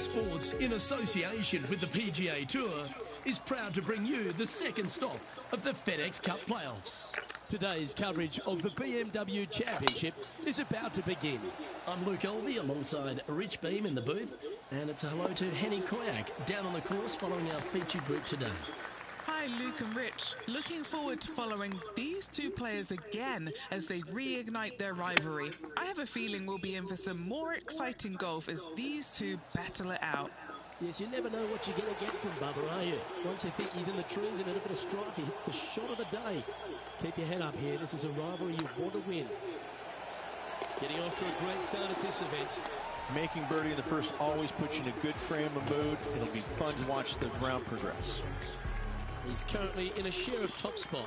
Sports, in association with the PGA Tour, is proud to bring you the second stop of the FedEx Cup playoffs. Today's coverage of the BMW Championship is about to begin. I'm Luke Elvey alongside Rich Beam in the booth, and it's a hello to Henny Koyak down on the course following our featured group today. Hi Luke and Rich, looking forward to following these two players again as they reignite their rivalry. I have a feeling we'll be in for some more exciting golf as these two battle it out. Yes, you never know what you're going to get from Bubba, are you? Once you think he's in the trees and a little bit of strike, he hits the shot of the day. Keep your head up here. This is a rivalry you want to win. Getting off to a great start at this event. Making birdie in the first always puts you in a good frame of mood. It'll be fun to watch the round progress. He's currently in a share of top spot.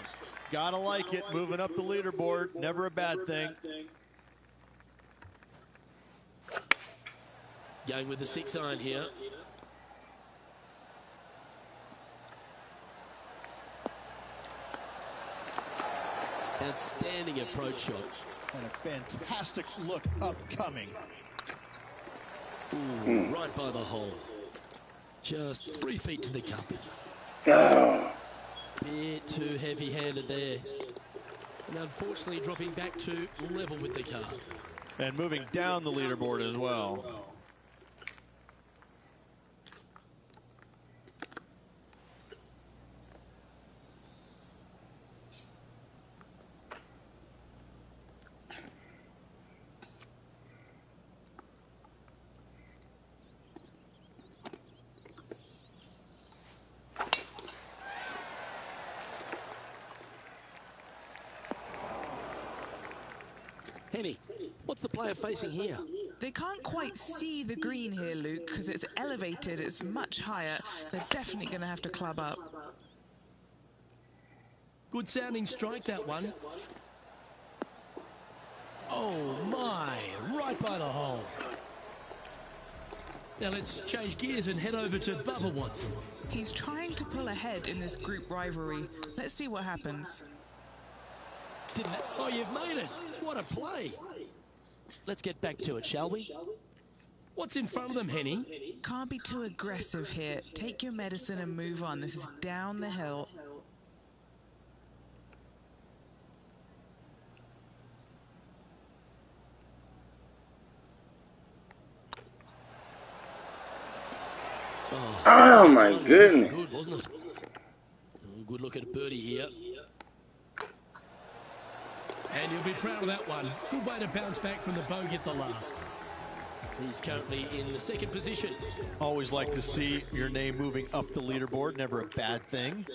Gotta like it, moving up the leaderboard. Never a bad thing. Going with the 6-iron here. Outstanding approach shot. And a fantastic look upcoming. Ooh, right by the hole. Just 3 feet to the cup. Bit too heavy-handed there. And unfortunately dropping back to level with the card. And moving down the leaderboard as well. Henny, what's the player facing here? They can't quite see the green here, Luke, because it's elevated, it's much higher. They're definitely going to have to club up. Good sounding strike, that one. Oh my, right by the hole. Now let's change gears and head over to Bubba Watson. He's trying to pull ahead in this group rivalry. Let's see what happens. Oh, you've made it. What a play. Let's get back to it, shall we? What's in front of them, Henny? Can't be too aggressive here. Take your medicine and move on. This is down the hill. Oh my goodness. Good, wasn't it? Oh, good look at birdie here. And you'll be proud of that one. Good way to bounce back from the bogey at the last. He's currently in the second position. Always like to see your name moving up the leaderboard. Never a bad thing.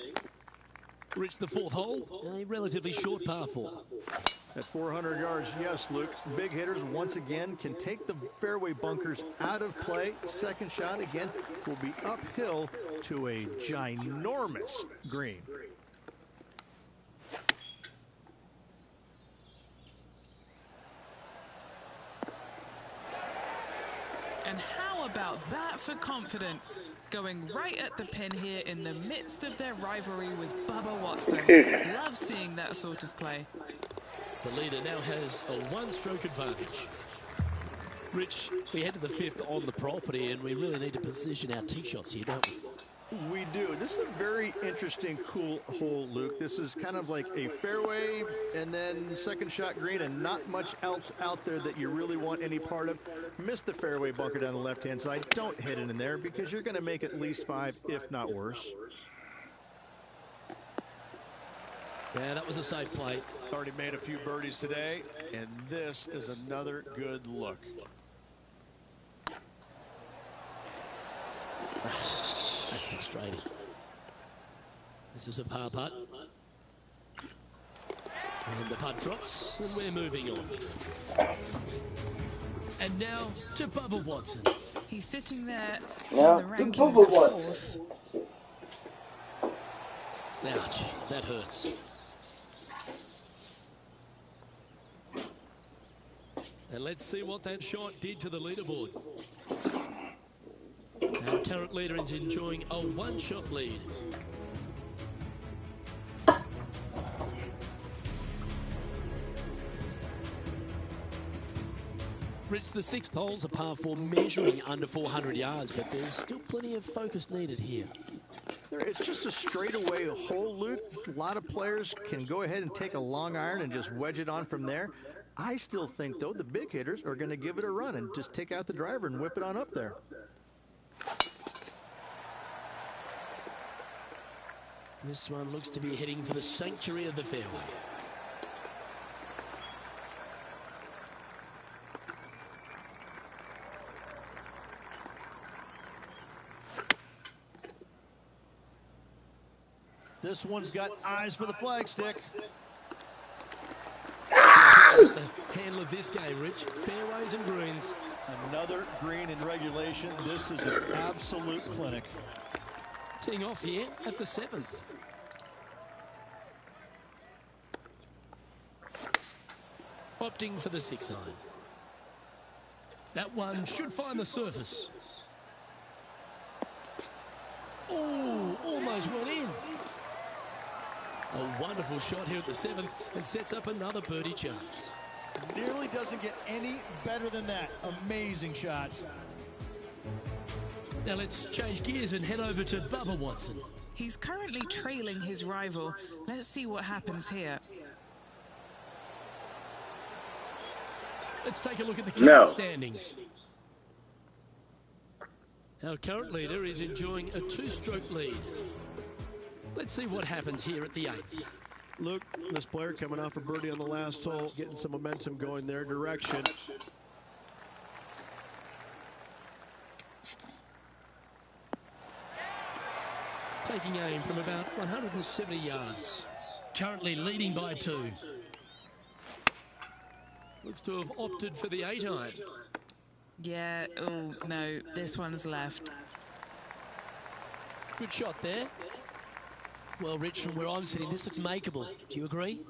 Reached the 4th hole. A relatively short par 4. At 400 yards, yes, Luke. Big hitters, once again, can take the fairway bunkers out of play. Second shot, again, will be uphill to a ginormous green. And how about that for confidence? Going right at the pin here in the midst of their rivalry with Bubba Watson. Love seeing that sort of play. The leader now has a 1-stroke advantage. Rich, we head to the 5th on the property, and we really need to position our tee shots here, don't we? We do. This is a very interesting, cool hole, Luke. This is kind of like a fairway and then second shot green and not much else out there that you really want any part of. Miss the fairway bunker down the left-hand side. Don't hit it in there because you're going to make at least 5, if not worse. Yeah, that was a safe play. Already made a few birdies today, and this is another good look. That's frustrating. This is a par putt. And the putt drops, and we're moving on. And now to Bubba Watson. He's sitting there Now in the to rankings Bubba at Watson. 4th. Ouch, that hurts. And let's see what that shot did to the leaderboard. Our current leader is enjoying a 1-shot lead. Rich, the sixth hole's a par 4 measuring under 400 yards, but there's still plenty of focus needed here. It's just a straightaway hole, Luke. A lot of players can go ahead and take a long iron and just wedge it on from there. I still think, though, the big hitters are going to give it a run and just take out the driver and whip it on up there. This one looks to be heading for the sanctuary of the fairway. This one's got eyes for the flagstick. The handle of this game, Rich. Fairways and greens. Another green in regulation. This is an absolute clinic. Teeing off here at the 7th. Opting for the 6 iron. That one should find the surface. Oh, almost went in. A wonderful shot here at the 7th and sets up another birdie chance. Nearly doesn't get any better than that. Amazing shot. Now let's change gears and head over to Bubba Watson. He's currently trailing his rival. Let's see what happens here. Let's take a look at the current standings. Our current leader is enjoying a 2-stroke lead. Let's see what happens here at the 8th. Luke, this player coming off a birdie on the last hole, getting some momentum going their direction. Taking aim from about 170 yards. Currently leading by 2. Looks to have opted for the 8 iron. Yeah, oh no, this one's left. Good shot there. Well, Rich, from where I'm sitting, this looks makeable. Do you agree?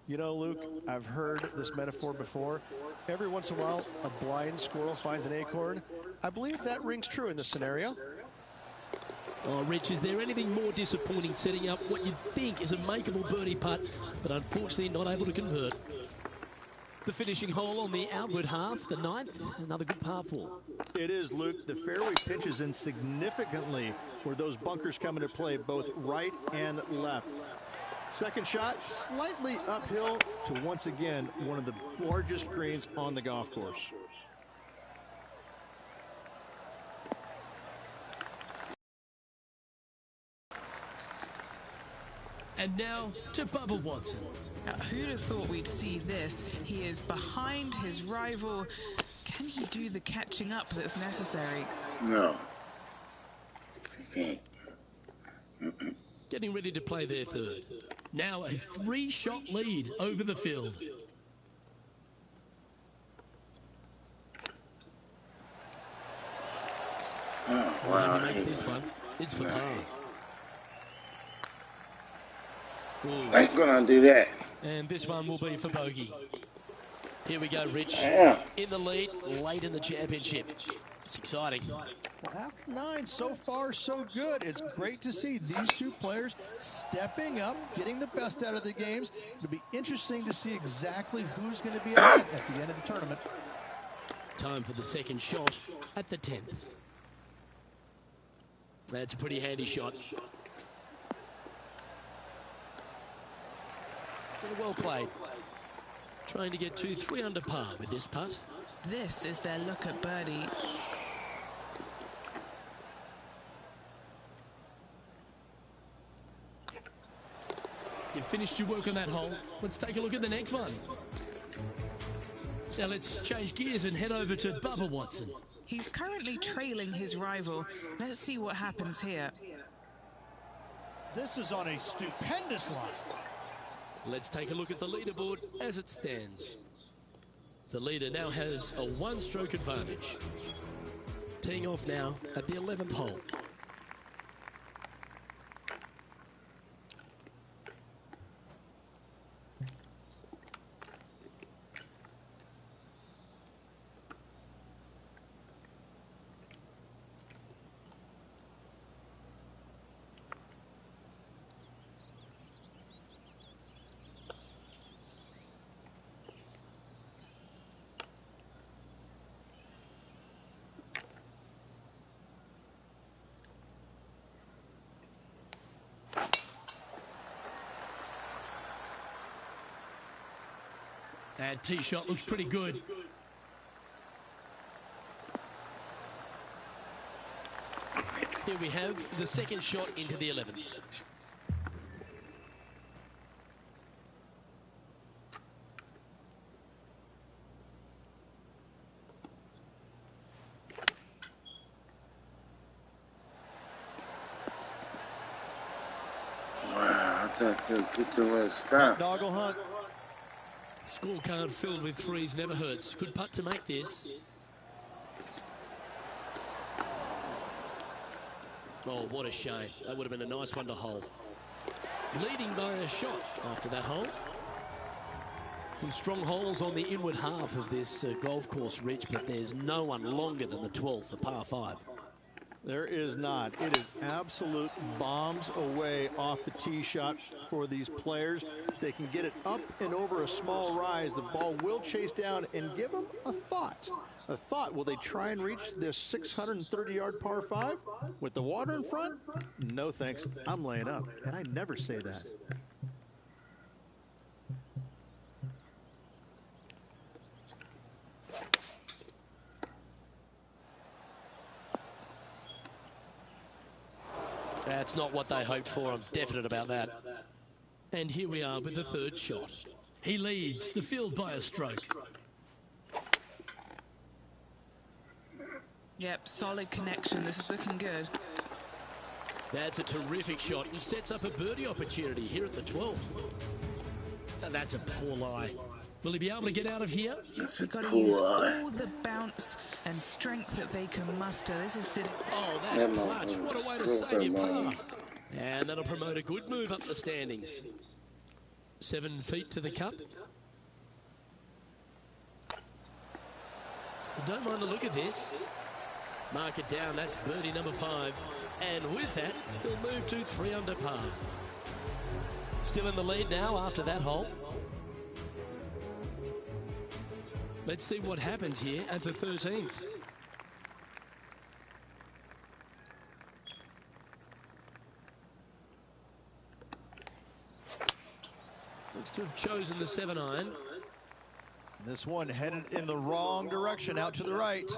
You know, Luke, I've heard this metaphor before. Every once in a while, a blind squirrel finds an acorn. I believe that rings true in this scenario. Oh, Rich, is there anything more disappointing setting up what you'd think is a makeable birdie putt, but unfortunately not able to convert? The finishing hole on the outward half, the 9th, another good par 4. It is, Luke. The fairway pitches in significantly where those bunkers come into play, both right and left. Second shot, slightly uphill to, once again, one of the largest greens on the golf course. And now to Bubba Watson. Now, who'd have thought we'd see this? He is behind his rival. Can he do the catching up that's necessary? No. You can't. Getting ready to play their 3rd. Now a 3-shot lead over the field. Oh, wow. He makes this one. It's for par. I ain't gonna do that. And this one will be for bogey. Here we go, Rich. Yeah. In the lead, late in the championship. It's exciting. Well, after 9, so far so good. It's great to see these two players stepping up, getting the best out of the games. It'll be interesting to see exactly who's going to be at the end of the tournament. Time for the 2nd shot at the 10th. That's a pretty handy shot. Well played. Trying to get to 3 under par with this putt. This is their look at birdie. You've finished your work on that hole. Let's take a look at the next one. Now let's change gears and head over to Bubba Watson. He's currently trailing his rival. Let's see what happens here. This is on a stupendous line. Let's take a look at the leaderboard as it stands. The leader now has a 1-stroke advantage. Teeing off now at the 11th hole. And tee shot looks pretty good. Here we have the second shot into the 11th. Wow, I thought they put the rest stop. Doggle hunt. Scorecard filled with threes never hurts. Good putt to make this. Oh, what a shame. That would have been a nice one to hole. Leading by a shot after that hole. Some strong holes on the inward half of this golf course, Rich, but there's no one longer than the 12th, the par 5. There is not. It is absolute bombs away off the tee shot for these players. They can get it up and over a small rise. The ball will chase down and give them a thought. A thought, will they try and reach this 630-yard par 5 with the water in front? No thanks, I'm laying up. And I never say that. That's not what they hoped for. I'm definite about that. And here we are with the third shot. He leads the field by a stroke. Yep, solid connection. This is looking good. That's a terrific shot and sets up a birdie opportunity here at the 12th. And that's a poor lie. Will he be able to get out of here? That's a You've got to poor use eye. all the bounce and strength that they can muster. This is sitting. Oh, that's clutch. What a way to save your par. And that'll promote a good move up the standings. 7 feet to the cup. Don't mind the look of this. Mark it down. That's birdie number 5. And with that, he'll move to 3 under par. Still in the lead now after that hole. Let's see what happens here at the 13th. Looks to have chosen the 7-iron. This one headed in the wrong direction, out to the right.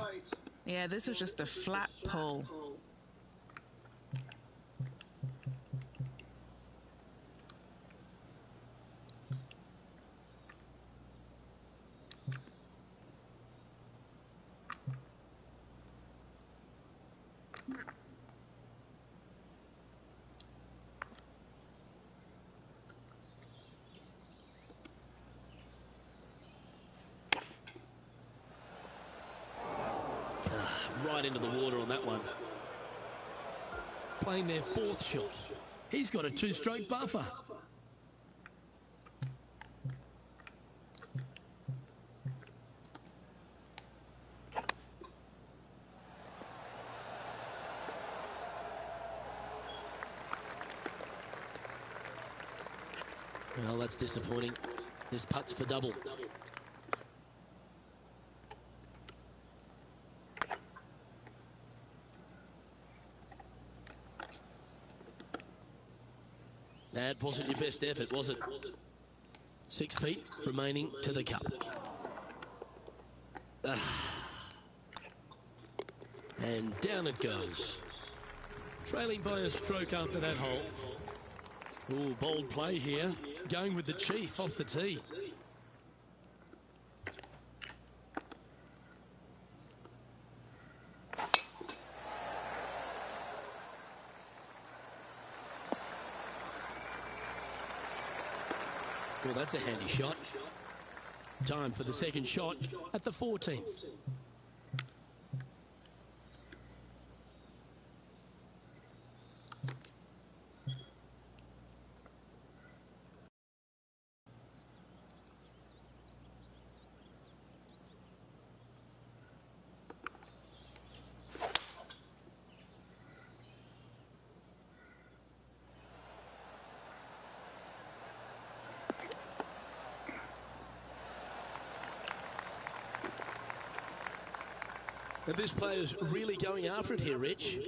Yeah, this was just a flat pull. Right into the water on that one. Playing their 4th shot. He's got a 2-stroke buffer. Well, that's disappointing. This putt's for double. That wasn't your best effort, was it? 6 feet remaining to the cup. And down it goes. Trailing by a stroke after that hole. Ooh, bold play here. Going with the chief off the tee. Well, that's a handy shot. Time for the second shot at the 14th. And this player's really going after it here, Rich.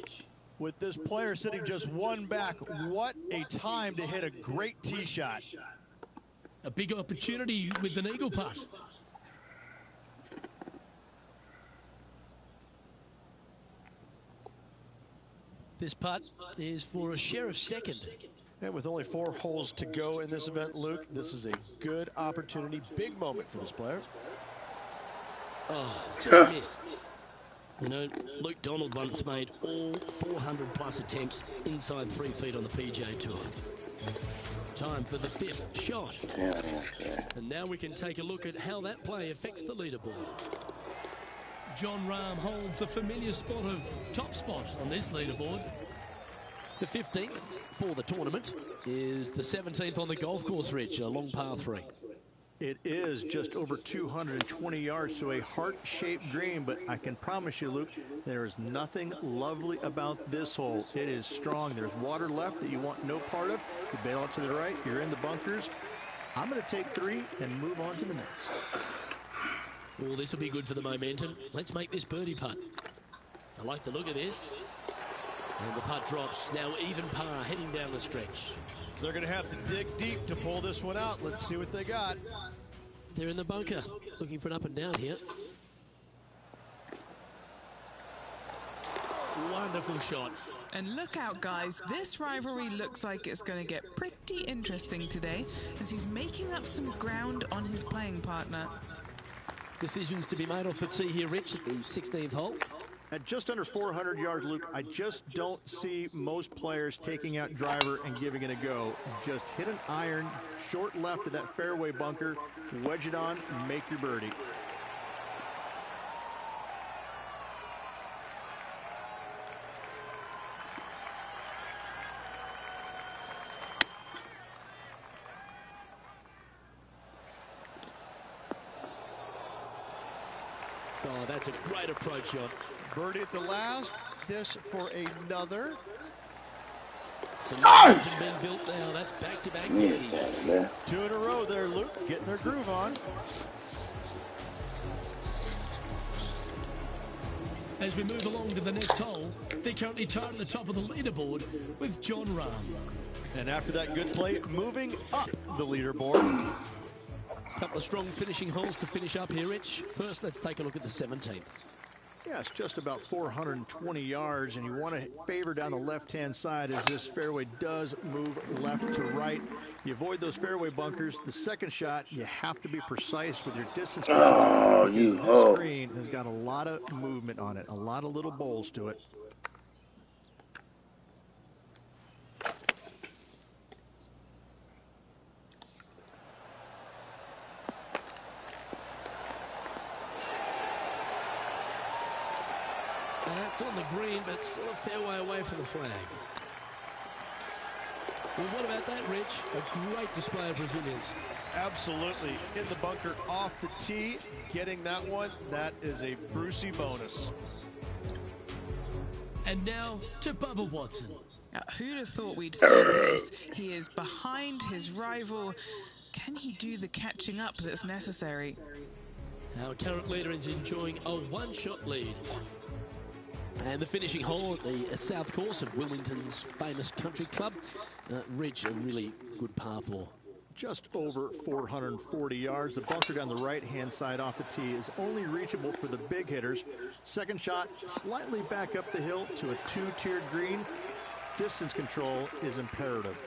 With this player sitting just one back, what a time to hit a great tee shot. A big opportunity with an eagle putt. This putt is for a share of second. And with only 4 holes to go in this event, Luke, this is a good opportunity, big moment for this player. Oh, just missed. You know, Luke Donald once made all 400+ attempts inside 3 feet on the PGA Tour. Time for the 5th shot. And now we can take a look at how that play affects the leaderboard. John Rahm holds a familiar spot of top spot on this leaderboard. The 15th for the tournament is the 17th on the golf course, Rich, a long par 3. It is just over 220 yards to a heart-shaped green, but I can promise you, Luke, there is nothing lovely about this hole. It is strong. There's water left that you want no part of. You bail out to the right, you're in the bunkers. I'm going to take 3 and move on to the next. Oh, this will be good for the momentum. Let's make this birdie putt. I like the look of this. And the putt drops. Now even par heading down the stretch. They're going to have to dig deep to pull this one out. Let's see what they got. They're in the bunker, looking for an up and down here. Wonderful shot. And look out, guys. This rivalry looks like it's going to get pretty interesting today as he's making up some ground on his playing partner. Decisions to be made off the tee here, Rich, at the 16th hole. At just under 400 yards, Luke, I just don't see most players taking out driver and giving it a go. Just hit an iron, short left of that fairway bunker, wedge it on, make your birdie. Oh, that's a great approach shot. Birdie at the last. This for another. Some momentum being built now. That's back-to-back birdies. 2 in a row there, Luke, getting their groove on. As we move along to the next hole, they're currently tied at the top of the leaderboard with John Rahm. And after that good play, moving up the leaderboard. Couple of strong finishing holes to finish up here, Rich. First, let's take a look at the 17th. Yeah, it's just about 420 yards, and you want to favor down the left-hand side as this fairway does move left to right. You avoid those fairway bunkers. The second shot, you have to be precise with your distance. Oh, you this ho. screen has got a lot of movement on it, a lot of little bowls to it. That's on the green, but still a fair way away from the flag. Well, what about that, Rich? A great display of resilience. Absolutely. In the bunker off the tee, getting that one, that is a Brucey bonus. And now to Bubba Watson. Who'd have thought we'd see this? He is behind his rival. Can he do the catching up that's necessary? Our current leader is enjoying a one-shot lead. And the finishing hole at the south course of Wilmington's famous country club. Ridge, a really good par 4. Just over 440 yards. The bunker down the right-hand side off the tee is only reachable for the big hitters. Second shot, slightly back up the hill to a 2-tiered green. Distance control is imperative.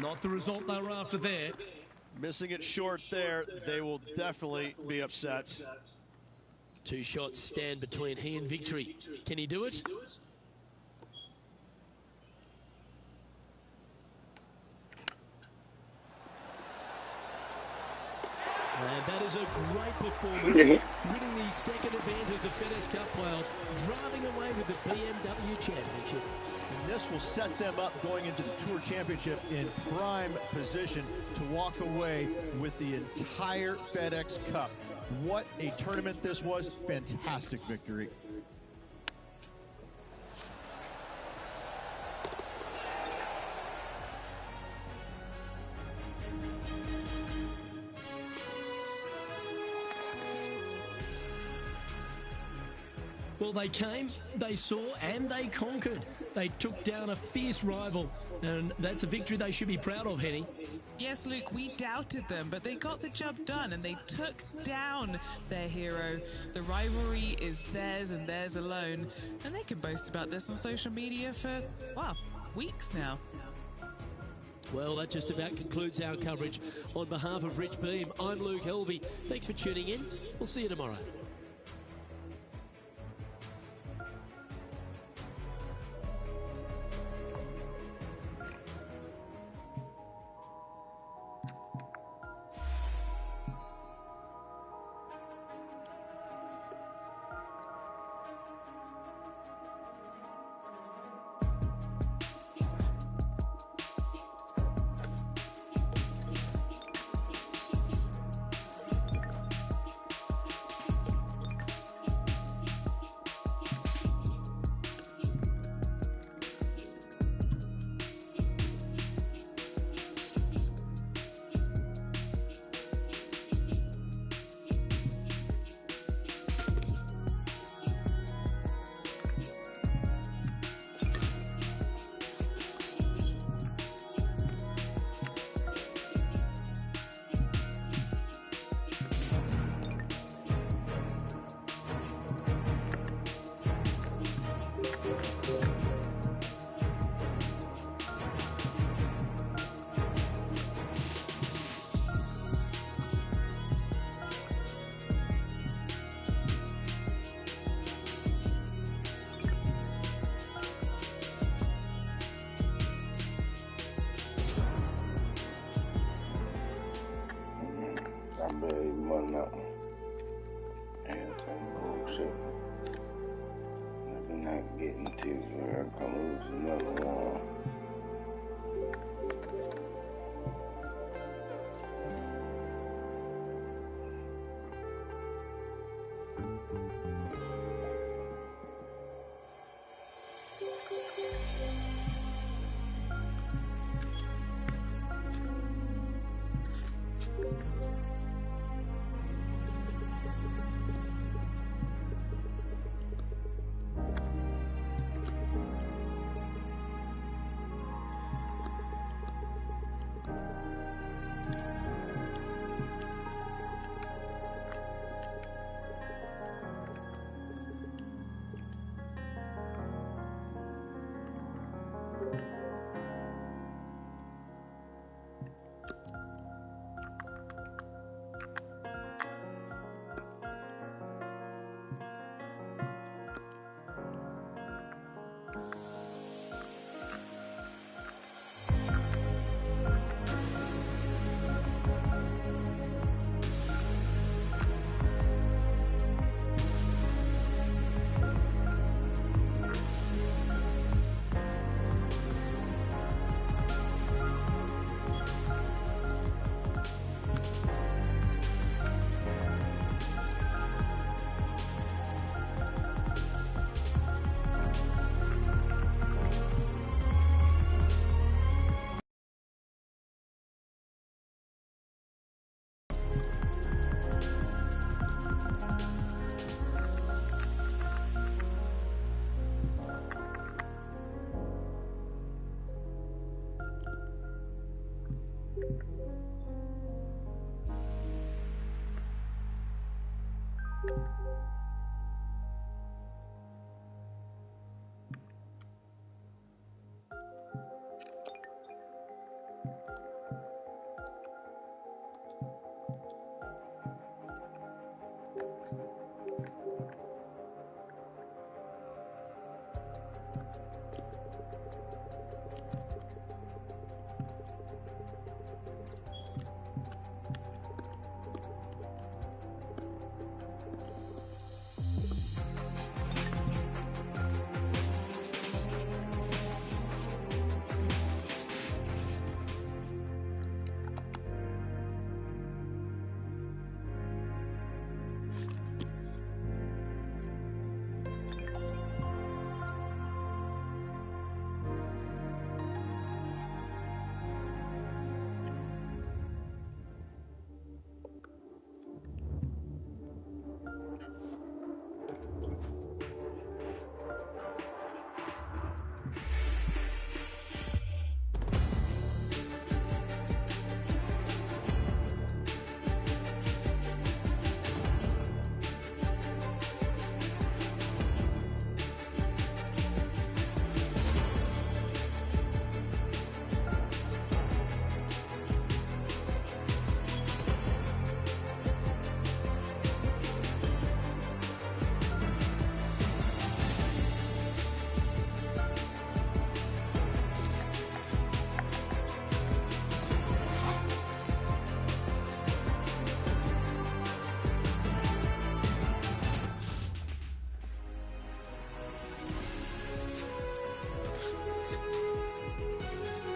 Not the result they were after there. Missing it short there, they will definitely be upset. 2 shots stand between he and victory. Can he do it? And that is a great performance, winning the second event of the FedEx Cup Playoffs, driving away with the BMW Championship. And this will set them up going into the Tour Championship in prime position to walk away with the entire FedEx Cup. What a tournament this was. Fantastic victory. Well, they came, they saw, and they conquered. They took down a fierce rival, and that's a victory they should be proud of, Henny. Yes, Luke, we doubted them, but they got the job done and they took down their hero. The rivalry is theirs and theirs alone, and they can boast about this on social media for, well, weeks now. Well, that just about concludes our coverage. On behalf of Rich Beam, I'm Luke Helvey. Thanks for tuning in. We'll see you tomorrow.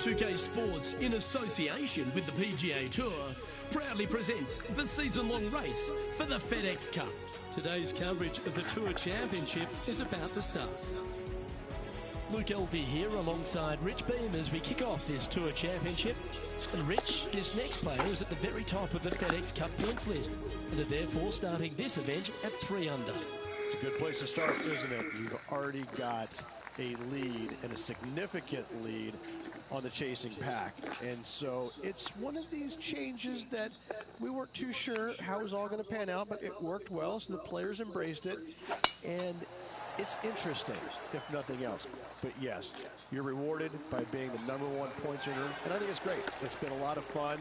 2K Sports, in association with the PGA Tour, proudly presents the season-long race for the FedEx Cup. Today's coverage of the Tour Championship is about to start. Luke Elvey here alongside Rich Beam as we kick off this Tour Championship. And Rich, this next player is at the very top of the FedEx Cup points list and are therefore starting this event at 3 under. It's a good place to start, isn't it? You've already got a lead, and a significant lead on the chasing pack. And so it's one of these changes that we weren't too sure how it was all going to pan out, but it worked well, so the players embraced it. And it's interesting, if nothing else. But yes, you're rewarded by being the #1 points earner, and I think it's great. It's been a lot of fun,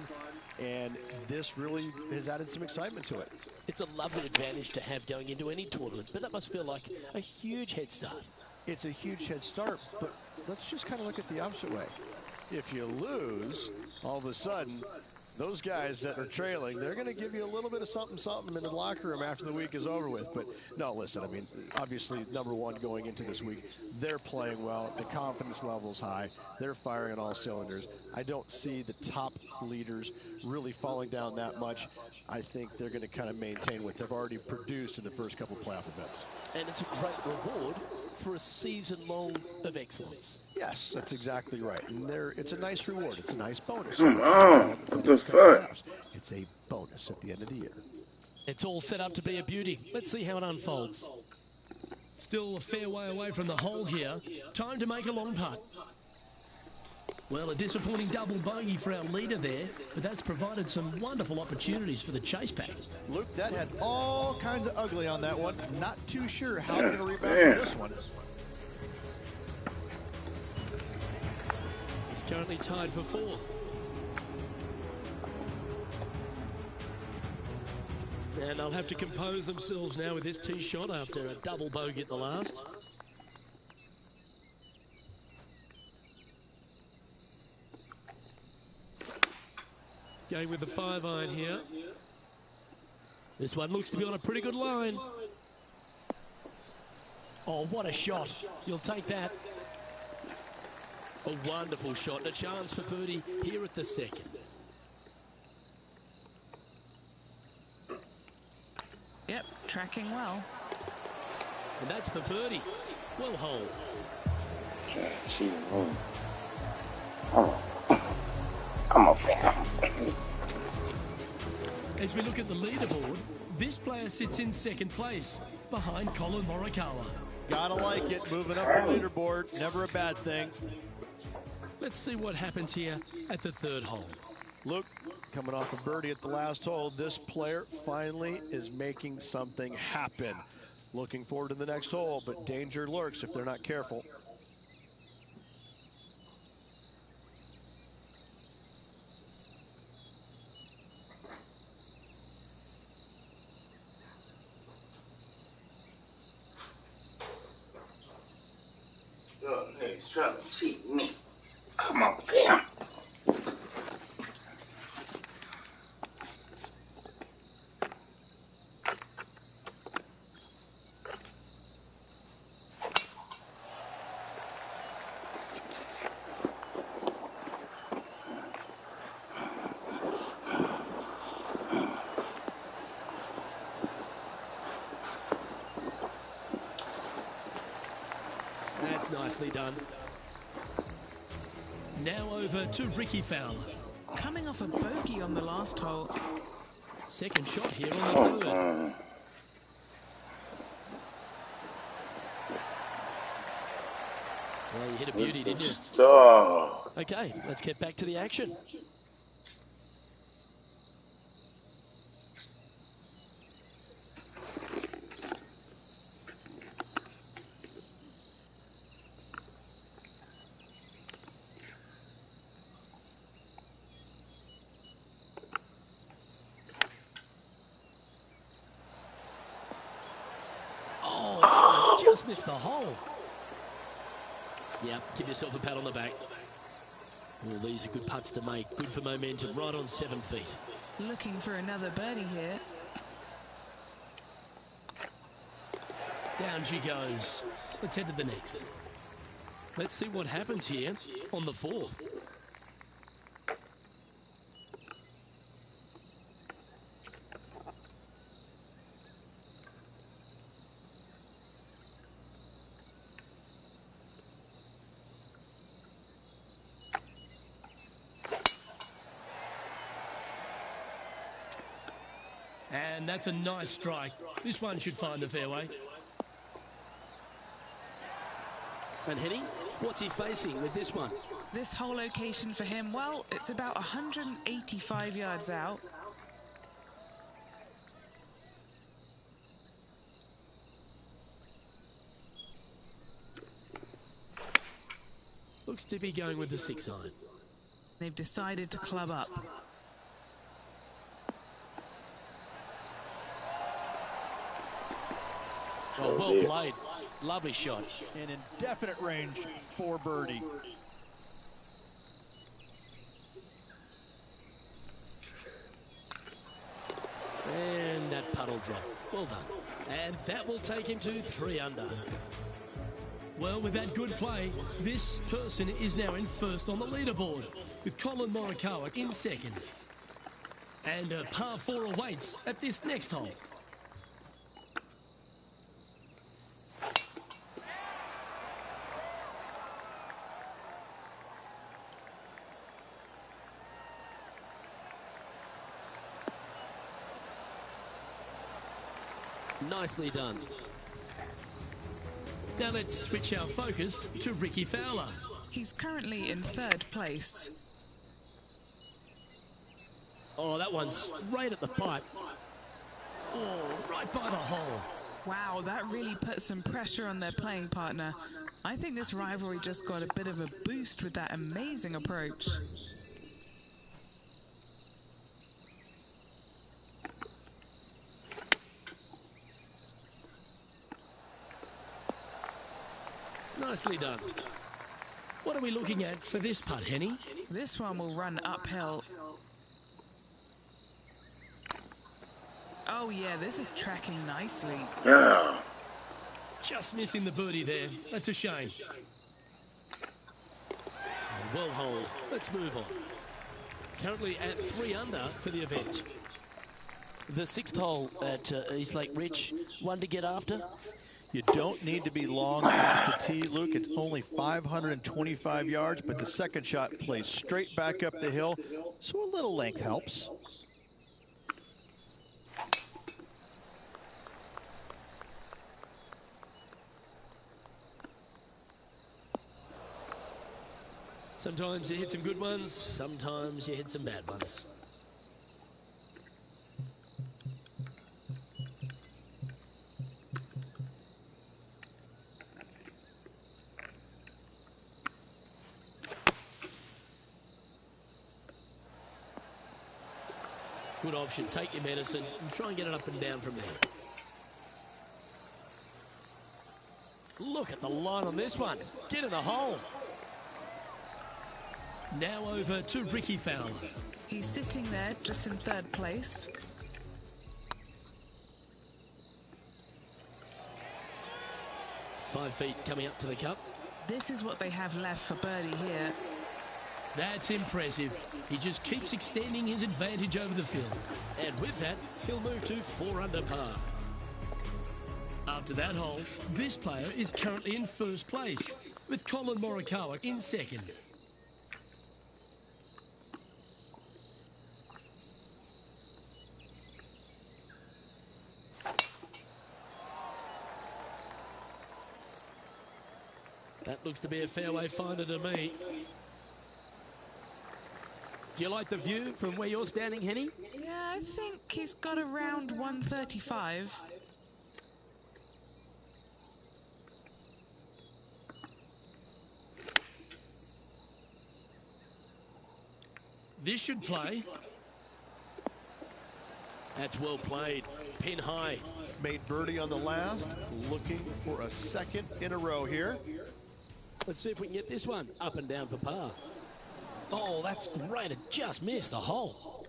and this really has added some excitement to it. It's a lovely advantage to have going into any tournament, but that must feel like a huge head start. It's a huge head start, but let's just kind of look at the opposite way. If you lose, all of a sudden, those guys that are trailing, they're going to give you a little bit of something in the locker room after the week is over with. But no, listen, I mean, obviously, #1 going into this week, they're playing well. The confidence level's high. They're firing on all cylinders. I don't see the top leaders really falling down that much. I think they're going to kind of maintain what they've already produced in the first couple playoff events. And it's a great reward for a season long of excellence. Yes, that's exactly right. And it's a nice reward. It's a nice bonus. What the fuck? It's a bonus at the end of the year. It's all set up to be a beauty. Let's see how it unfolds. Still a fair way away from the hole here. Time to make a long putt. Well, a disappointing double bogey for our leader there, but that's provided some wonderful opportunities for the chase pack. Luke, that had all kinds of ugly on that one. Not too sure how they're going to rebound from this one. He's currently tied for 4th. And they'll have to compose themselves now with this tee shot after a double bogey at the last. Going with the 5-iron here. This one looks to be on a pretty good line. Oh, what a shot. You'll take that. A wonderful shot and a chance for birdie here at the second. Yep, tracking well. And that's for birdie. Well holed. I'm a fan. As we look at the leaderboard, this player sits in 2nd place behind Colin Morikawa. Gotta like it. Moving up the leaderboard. Never a bad thing. Let's see what happens here at the 3rd hole. Luke, coming off a birdie at the last hole, this player finally is making something happen. Looking forward to the next hole, but danger lurks if they're not careful. Look, niggas trying to cheat me. I'm a fan. That's nicely done. Now over to Ricky Fowler. Coming off a bogey on the last hole. Second shot here on the 3rd. Well, you hit a beauty, didn't you? Oh. Okay, let's get back to the action. Oh, just missed the hole. Yep, give yourself a pat on the back. Well, these are good putts to make. Good for momentum, right on 7 feet. Looking for another birdie here. Down she goes. Let's head to the next. Let's see what happens here on the 4th. And that's a nice strike. This one should find the fairway. And Henny, what's he facing with this one? This whole location for him, well, it's about 185 yards out. Looks to be going with the 6-iron. They've decided to club up. Oh, well played. Lovely shot. An indefinite range for birdie. And that puddle drop. Well done. And that will take him to 3 under. Well, with that good play, this person is now in first on the leaderboard, with Colin Morikawa in second. And a par 4 awaits at this next hole. Nicely done. Now let's switch our focus to Ricky Fowler. He's currently in 3rd place. Oh, that one's straight at the pipe. Oh, right by the hole. Wow, that really put some pressure on their playing partner. I think this rivalry just got a bit of a boost with that amazing approach. Nicely done. What are we looking at for this putt, Henny? This one will run uphill. Oh yeah, this is tracking nicely. Just missing the birdie there. That's a shame. Well hold. Let's move on. Currently at 3 under for the event. The 6th hole at East Lake Ridge. One to get after. You don't need to be long off the tee, Luke. It's only 525 yards, but the second shot plays straight back up the hill, so a little length helps. Sometimes you hit some good ones, sometimes you hit some bad ones. Good option. Take your medicine and try and get it up and down from there. Look at the line on this one. Get in the hole. Now over to Ricky Fowler. He's sitting there just in 3rd place. Five feet coming up to the cup. This is what they have left for birdie here. That's impressive. He just keeps extending his advantage over the field. And with that, he'll move to 4 under par. After that hole, this player is currently in first place, with Colin Morikawa in second. That looks to be a fairway finder to me. Do you like the view from where you're standing, Henny? Yeah, I think he's got around 135. This should play. That's well played. Pin high. Made birdie on the last, looking for a second in a row here. Let's see if we can get this one up and down for par. Oh, that's great. It just missed the hole.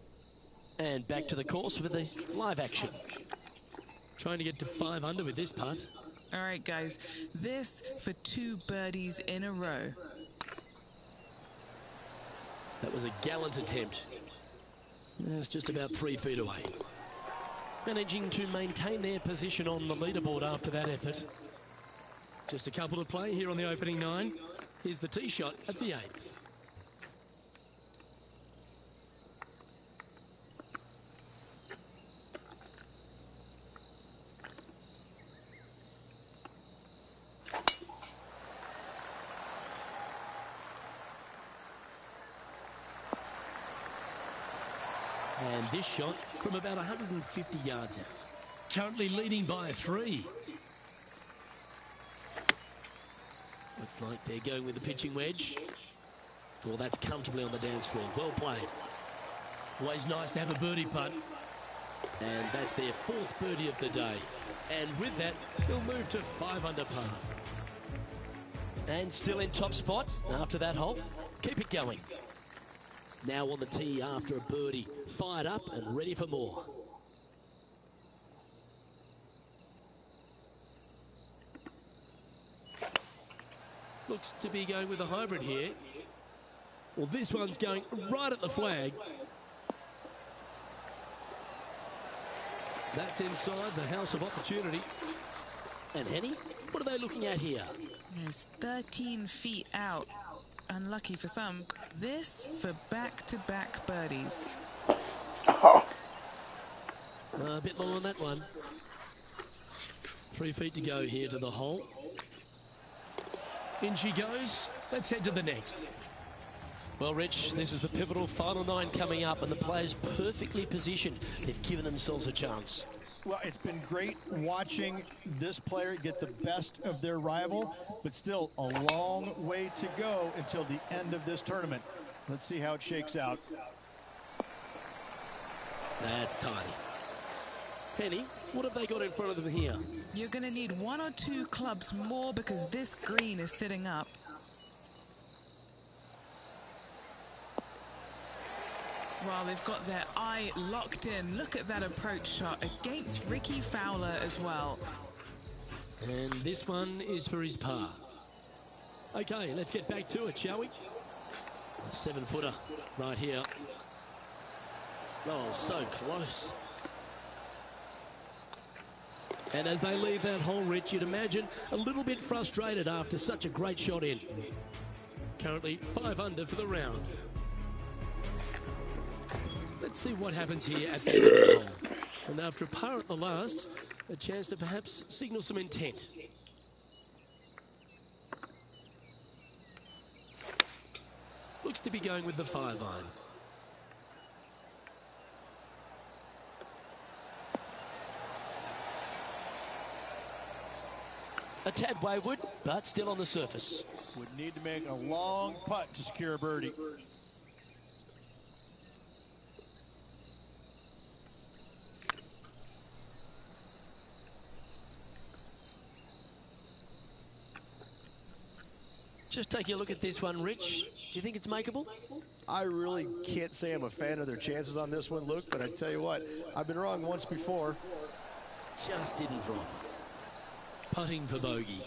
And back to the course with the live action. Trying to get to 5 under with this putt. All right, guys. This for 2 birdies in a row. That was a gallant attempt. It's just about 3 feet away. Managing to maintain their position on the leaderboard after that effort. Just a couple to play here on the opening 9. Here's the tee shot at the 8th. And this shot from about 150 yards out. Currently leading by 3. Looks like they're going with the pitching wedge. Well, that's comfortably on the dance floor. Well played. Always nice to have a birdie putt. And that's their 4th birdie of the day. And with that, they'll move to 5 under par. And still in top spot after that hole. Keep it going. Now on the tee after a birdie. Fired up and ready for more. Looks to be going with a hybrid here. Well, this one's going right at the flag. That's inside the house of opportunity. And Henny, what are they looking at here? It's 13 feet out. Unlucky for some. This for back-to-back birdies. Oh. A bit more on that one. 3 feet to go here to the hole. In she goes. Let's head to the next. Well, Rich, this is the pivotal final 9 coming up, and the players perfectly positioned. They've given themselves a chance. Well, it's been great watching this player get the best of their rival, but still a long way to go until the end of this tournament. Let's see how it shakes out. That's tidy. Henny, what have they got in front of them here? You're going to need 1 or 2 clubs more because this green is sitting up. Well, they've got their eye locked in. Look at that approach shot against Ricky Fowler as well. And this one is for his par. Okay, let's get back to it, shall we? A 7-footer right here. Oh, so close. And as they leave that hole, Rich, you'd imagine a little bit frustrated after such a great shot in. Currently 5 under for the round. Let's see what happens here at the end of the hole. And after a par at the last, a chance to perhaps signal some intent. Looks to be going with the 5-iron. A tad wayward, but still on the surface. Would need to make a long putt to secure a birdie. Just taking a look at this one, Rich. Do you think it's makeable? I really can't say I'm a fan of their chances on this one, Luke, but I tell you what, I've been wrong once before. Just didn't drop. Putting for bogey.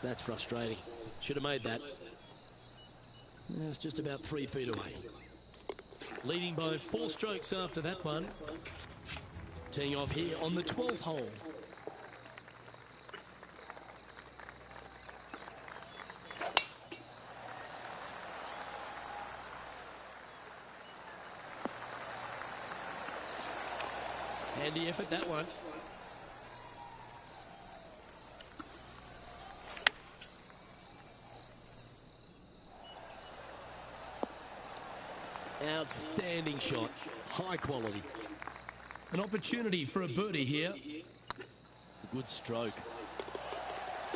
That's frustrating. Should have made that. It's just about 3 feet away. Leading by 4 strokes after that one. Teeing off here on the 12th hole. Handy effort, that one. Outstanding shot. High quality. An opportunity for a birdie here. Good stroke.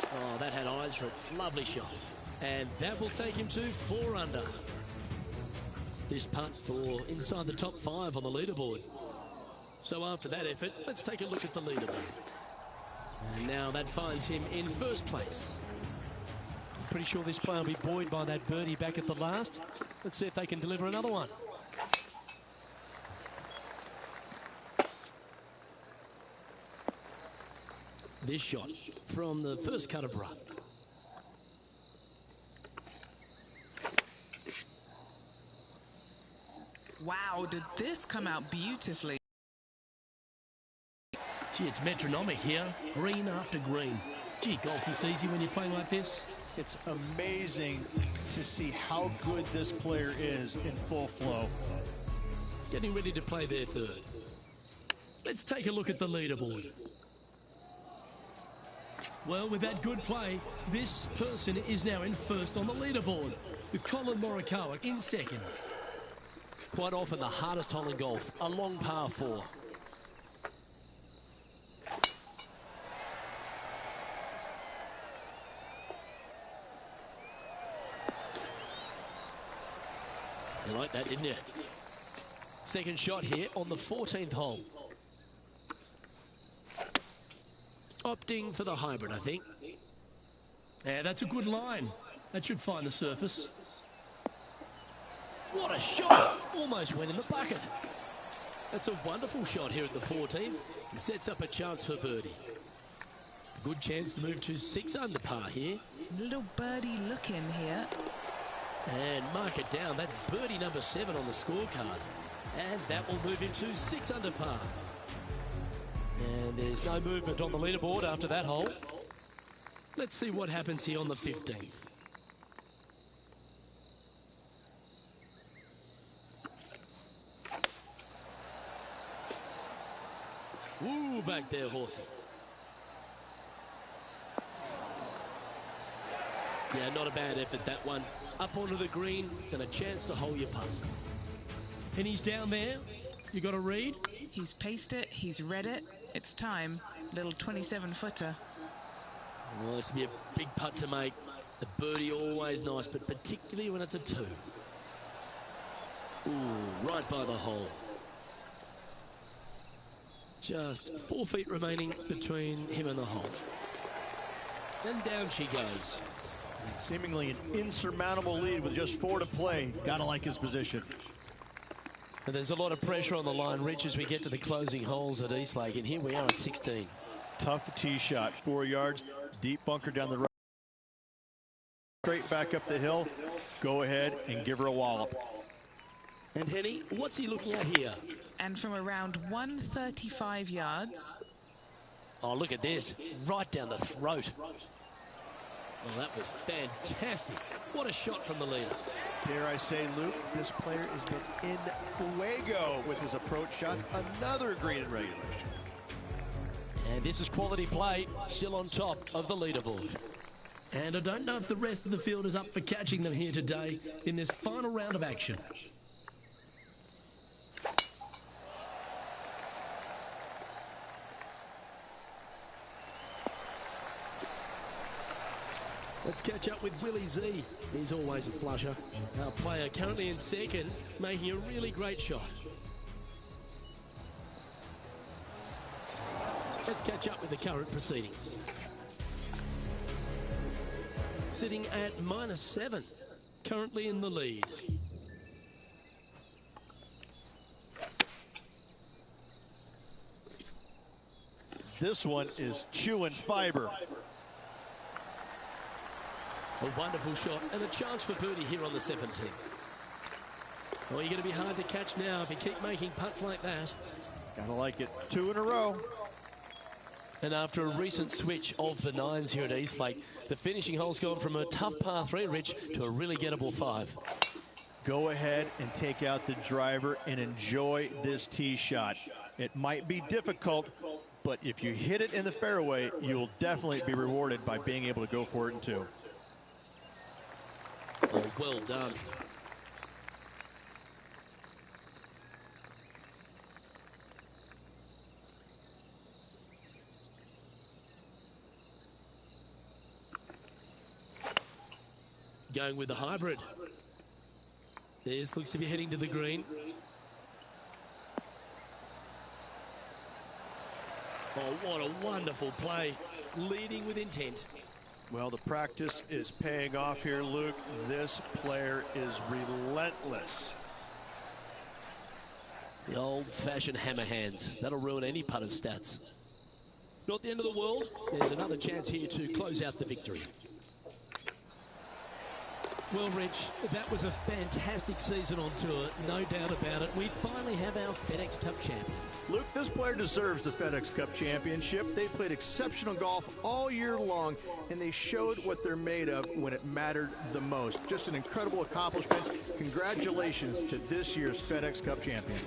Oh, that had eyes for it. Lovely shot. And that will take him to 4 under. This putt for inside the top 5 on the leaderboard. So after that effort, let's take a look at the leaderboard. And now that finds him in first place. Pretty sure this player will be buoyed by that birdie back at the last. Let's see if they can deliver another one. This shot from the first cut of rough. Wow, did this come out beautifully? Gee, it's metronomic here. Green after green. Gee, golf looks easy when you're playing like this. It's amazing to see how good this player is in full flow. Getting ready to play their third. Let's take a look at the leaderboard. Well, with that good play, this person is now in first on the leaderboard, with Colin Morikawa in second. Quite often the hardest hole in golf, a long par 4. You like that, didn't you? Second shot here on the 14th hole. Opting for the hybrid, I think. Yeah, that's a good line. That should find the surface. What a shot! Almost went in the bucket. That's a wonderful shot here at the 14th. And sets up a chance for birdie. Good chance to move to 6 under par here. Little birdie look in here. And mark it down. That's birdie number 7 on the scorecard. And that will move him to 6 under par. And there's no movement on the leaderboard after that hole. Let's see what happens here on the 15th. Woo, back there, horsey. Yeah, not a bad effort, that one. Up onto the green and a chance to hole your putt. And he's down there. You got to read. He's paced it, he's read it. It's time. Little 27-footer. Well, this will be a big putt to make. The birdie always nice, but particularly when it's a 2. Ooh, right by the hole. Just 4 feet remaining between him and the hole. And down she goes. Seemingly an insurmountable lead with just 4 to play. Gotta like his position. And there's a lot of pressure on the line, Rich, as we get to the closing holes at Eastlake. And here we are at 16. Tough tee shot, 4 yards, deep bunker down the right. Straight back up the hill. Go ahead and give her a wallop. And Henny, what's he looking at here? And from around 135 yards. Oh, look at this. Right down the throat. Well, that was fantastic. What a shot from the leader. Dare I say, Luke, this player has been in fuego with his approach shots. Another green in regulation. And this is quality play, still on top of the leaderboard. And I don't know if the rest of the field is up for catching them here today in this final round of action. Let's catch up with Willie Z. He's always a flusher. Our player currently in second, making a really great shot. Let's catch up with the current proceedings. Sitting at -7, currently in the lead. This one is chewing fiber. A wonderful shot and a chance for birdie here on the 17th. Well, you're going to be hard to catch now if you keep making putts like that. Gotta like it. 2 in a row. And after a recent switch of the 9s here at Eastlake, the finishing hole's gone from a tough par 3, Rich, to a really gettable 5. Go ahead and take out the driver and enjoy this tee shot. It might be difficult, but if you hit it in the fairway, you'll definitely be rewarded by being able to go for it in 2. Oh, well done. Going with the hybrid. This looks to be heading to the green. Oh, what a wonderful play. Leading with intent. Well, the practice is paying off here, Luke. This player is relentless. The old-fashioned hammer hands. That'll ruin any putter's stats. Not the end of the world. There's another chance here to close out the victory. Well, Rich, that was a fantastic season on tour, no doubt about it. We finally have our FedEx Cup champion. Luke, this player deserves the FedEx Cup championship. They played exceptional golf all year long, and they showed what they're made of when it mattered the most. Just an incredible accomplishment. Congratulations to this year's FedEx Cup champion.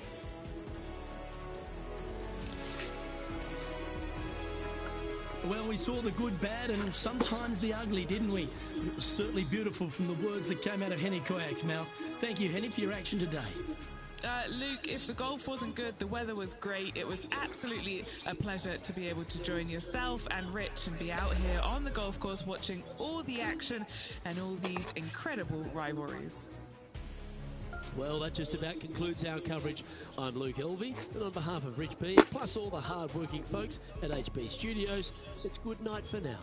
Well, we saw the good, bad, and sometimes the ugly, didn't we? It was certainly beautiful from the words that came out of Henny Koyak's mouth. Thank you, Henny, for your action today. Luke, if the golf wasn't good, the weather was great. It was absolutely a pleasure to be able to join yourself and Rich and be out here on the golf course watching all the action and all these incredible rivalries. Well, that just about concludes our coverage. I'm Luke Elvey, and on behalf of Rich B, plus all the hard-working folks at HB Studios, it's good night for now.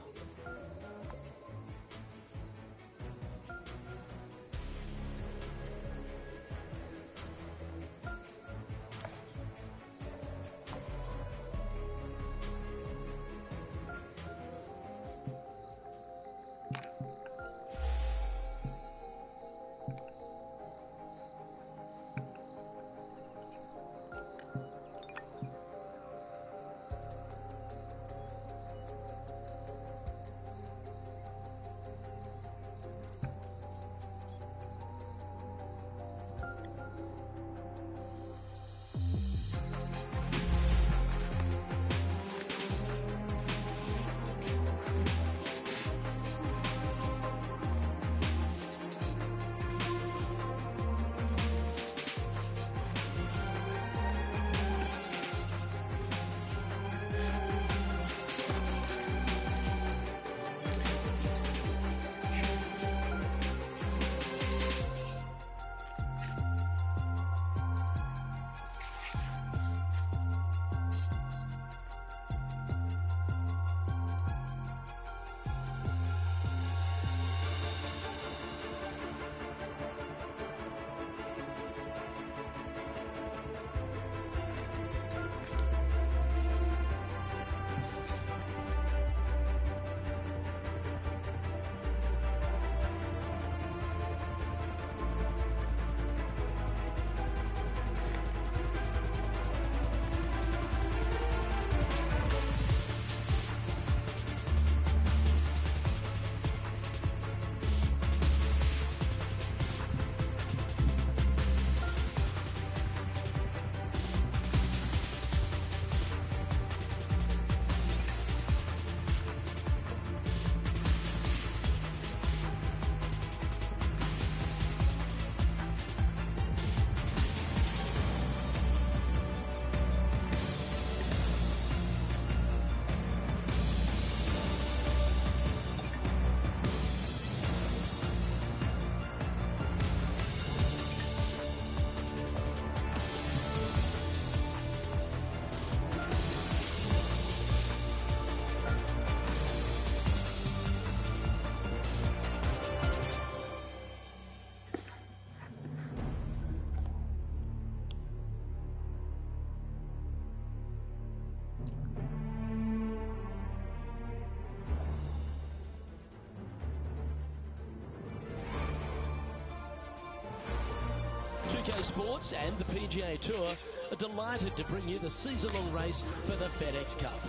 Sports and the PGA Tour are delighted to bring you the season-long race for the FedEx Cup.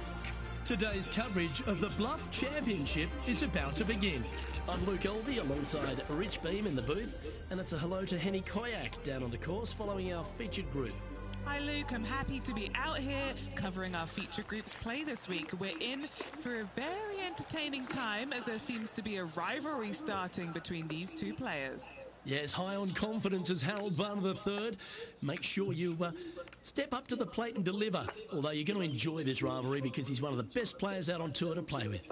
Today's coverage of the Bluff Championship is about to begin. I'm Luke Elvey alongside Rich Beam in the booth, and it's a hello to Henny Koyak down on the course following our featured group. Hi Luke, I'm happy to be out here covering our feature group's play this week. We're in for a very entertaining time as there seems to be a rivalry starting between these two players. Yes, high on confidence as Harold Varner III. Make sure you step up to the plate and deliver. Although you're going to enjoy this rivalry because he's one of the best players out on tour to play with.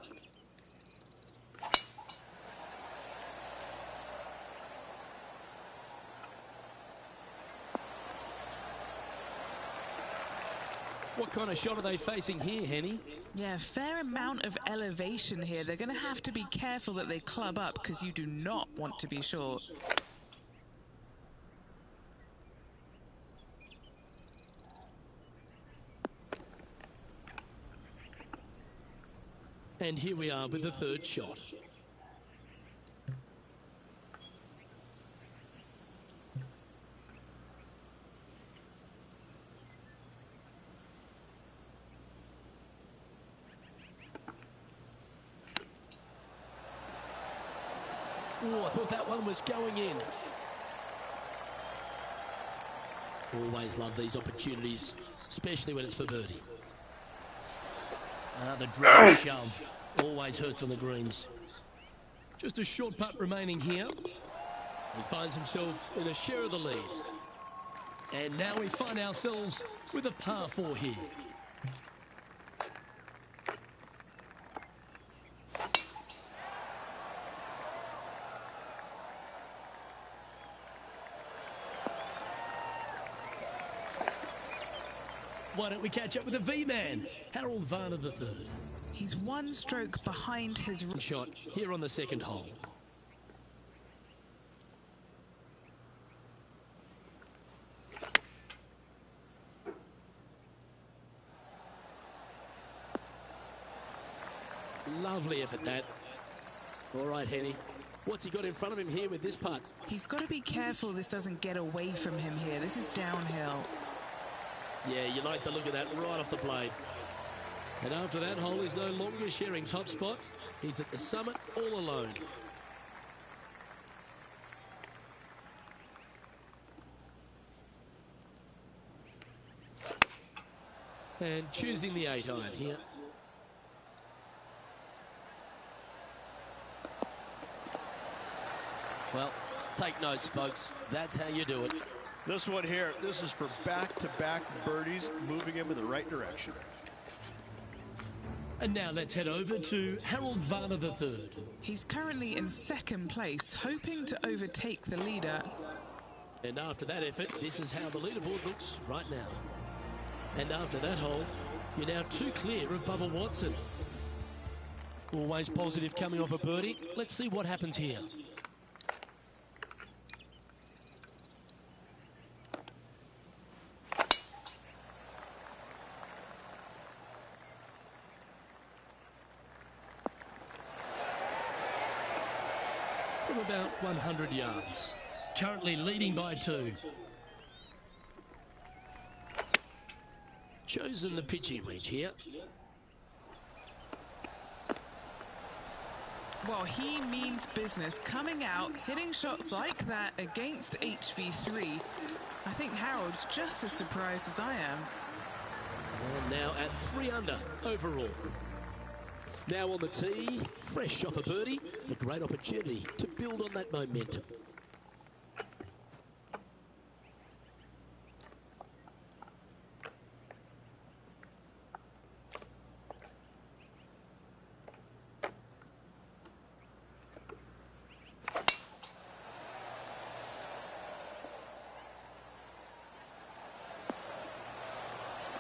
What kind of shot are they facing here, Henny? Yeah, a fair amount of elevation here. They're going to have to be careful that they club up because you do not want to be short. And here we are with the third shot. Oh, I thought that one was going in. Always love these opportunities, especially when it's for birdie. The dreaded shove always hurts on the greens. Just a short putt remaining here. He finds himself in a share of the lead. And now we find ourselves with a par 4 here. Why don't we catch up with the V-man, Harold Varner III. He's one stroke behind his Shot here on the second hole. Lovely effort, that. All right, Henny. What's he got in front of him here with this putt? He's got to be careful this doesn't get away from him here. This is downhill. Yeah, you like the look of that right off the blade. And after that hole, he's no longer sharing top spot. He's at the summit all alone. And choosing the 8-iron here. Well, take notes, folks. That's how you do it. This one here, this is for back-to-back birdies, moving him in the right direction. And now let's head over to Harold Varner III. He's currently in second place, hoping to overtake the leader. And after that effort, this is how the leaderboard looks right now. And after that hole, you're now 2 clear of Bubba Watson. Always positive coming off a birdie. Let's see what happens here. From about 100 yards. Currently leading by 2. Chosen the pitching wedge here. Well, he means business. Coming out, hitting shots like that against HV3. I think Harold's just as surprised as I am. And now at 3 under overall. Now on the tee, fresh off a birdie, a great opportunity to build on that momentum.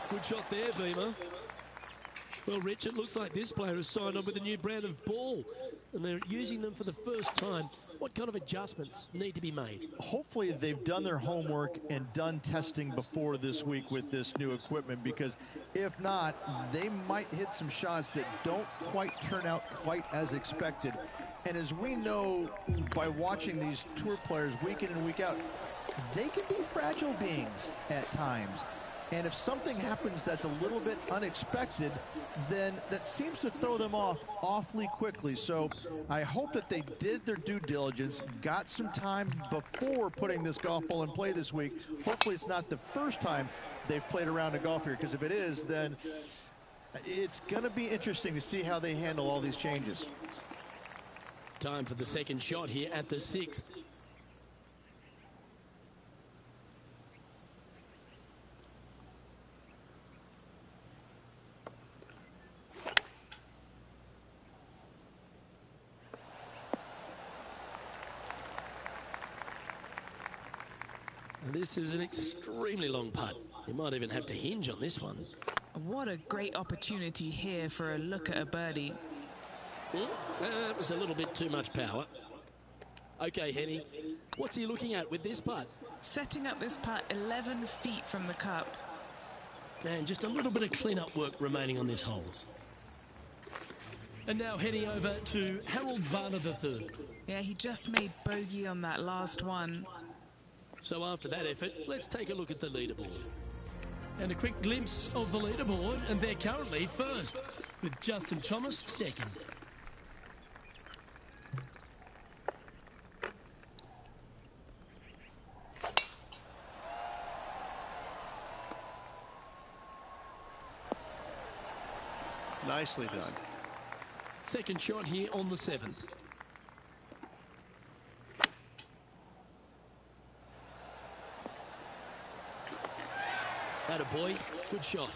Good shot there, Beamer. Well, Rich, it looks like this player has signed on with a new brand of ball, and they're using them for the first time. What kind of adjustments need to be made? Hopefully they've done their homework and done testing before this week with this new equipment, because if not, they might hit some shots that don't quite turn out quite as expected. And as we know by watching these tour players week in and week out, they can be fragile beings at times. And if something happens that's a little bit unexpected, then that seems to throw them off awfully quickly. So I hope that they did their due diligence, got some time before putting this golf ball in play this week. Hopefully it's not the first time they've played around a golf here, because if it is, then it's going to be interesting to see how they handle all these changes. Time for the second shot here at the 6th. This is an extremely long putt. You might even have to hinge on this one. What a great opportunity here for a look at a birdie. That was a little bit too much power. Okay, Henny, what's he looking at with this putt? Setting up this putt 11 feet from the cup. And just a little bit of clean-up work remaining on this hole. And now heading over to Harold Varner III. Yeah, he just made bogey on that last one. So after that effort, let's take a look at the leaderboard. And a quick glimpse of the leaderboard, and they're currently first, with Justin Thomas second. Nicely done. Second shot here on the 7th. Atta boy, good shot.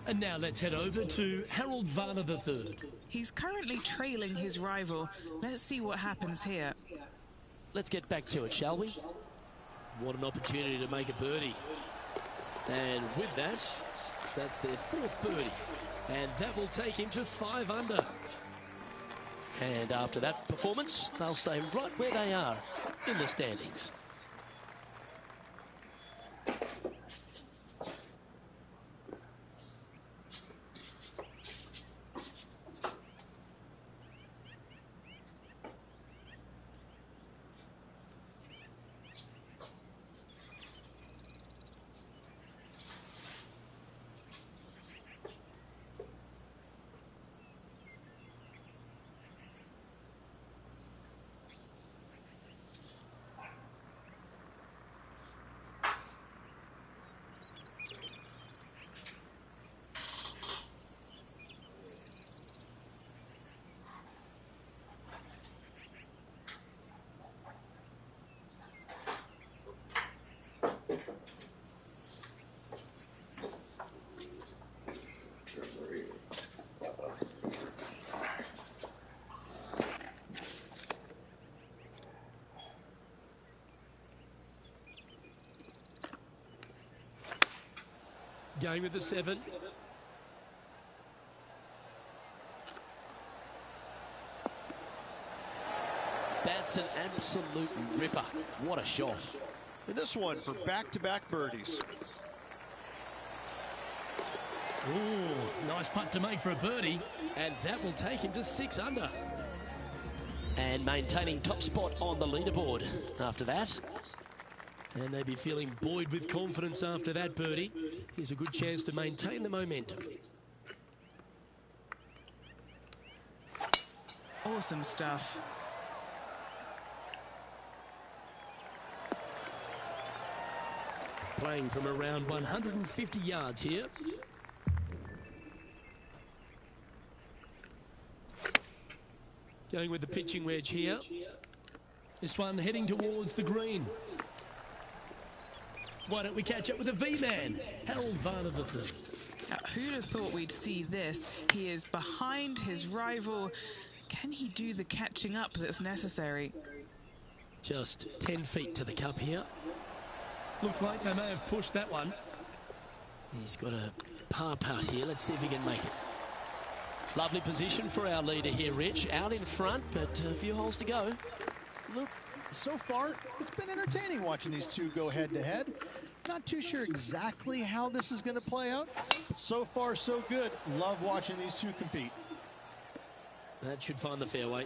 And now let's head over to Harold Varner III. He's currently trailing his rival. Let's see what happens here. Let's get back to it, shall we? What an opportunity to make a birdie. And with that, that's their 4th birdie. And that will take him to 5 under. And after that performance, they'll stay right where they are in the standings. Going with the 7. That's an absolute ripper. What a shot. And this one for back-to-back birdies. Ooh, nice putt to make for a birdie. And that will take him to 6 under. And maintaining top spot on the leaderboard after that. And they'd be feeling buoyed with confidence after that birdie. Here's a good chance to maintain the momentum. Awesome stuff. Playing from around 150 yards here. Going with the pitching wedge here. This one heading towards the green. Why don't we catch up with the V-man, Harold Varner III. Now, who'd have thought we'd see this? He is behind his rival. Can he do the catching up that's necessary? Just 10 feet to the cup here. Looks like they may have pushed that one. He's got a par putt here. Let's see if he can make it. Lovely position for our leader here, Rich. Out in front, but a few holes to go. Luke, so far, it's been entertaining watching these two go head-to-head. Not too sure exactly how this is going to play out, but so far, so good. Love watching these two compete. That should find the fairway.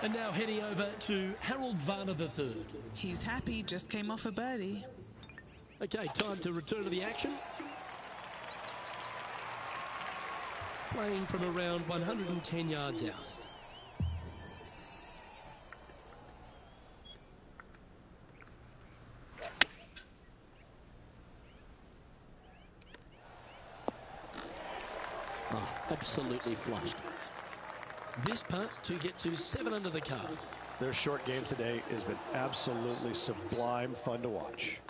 And now heading over to Harold Varner III. He's happy, just came off a birdie. Okay, time to return to the action. Playing from around 110 yards out. Oh, absolutely flushed. This putt to get to 7 under the card. Their short game today has been absolutely sublime fun to watch.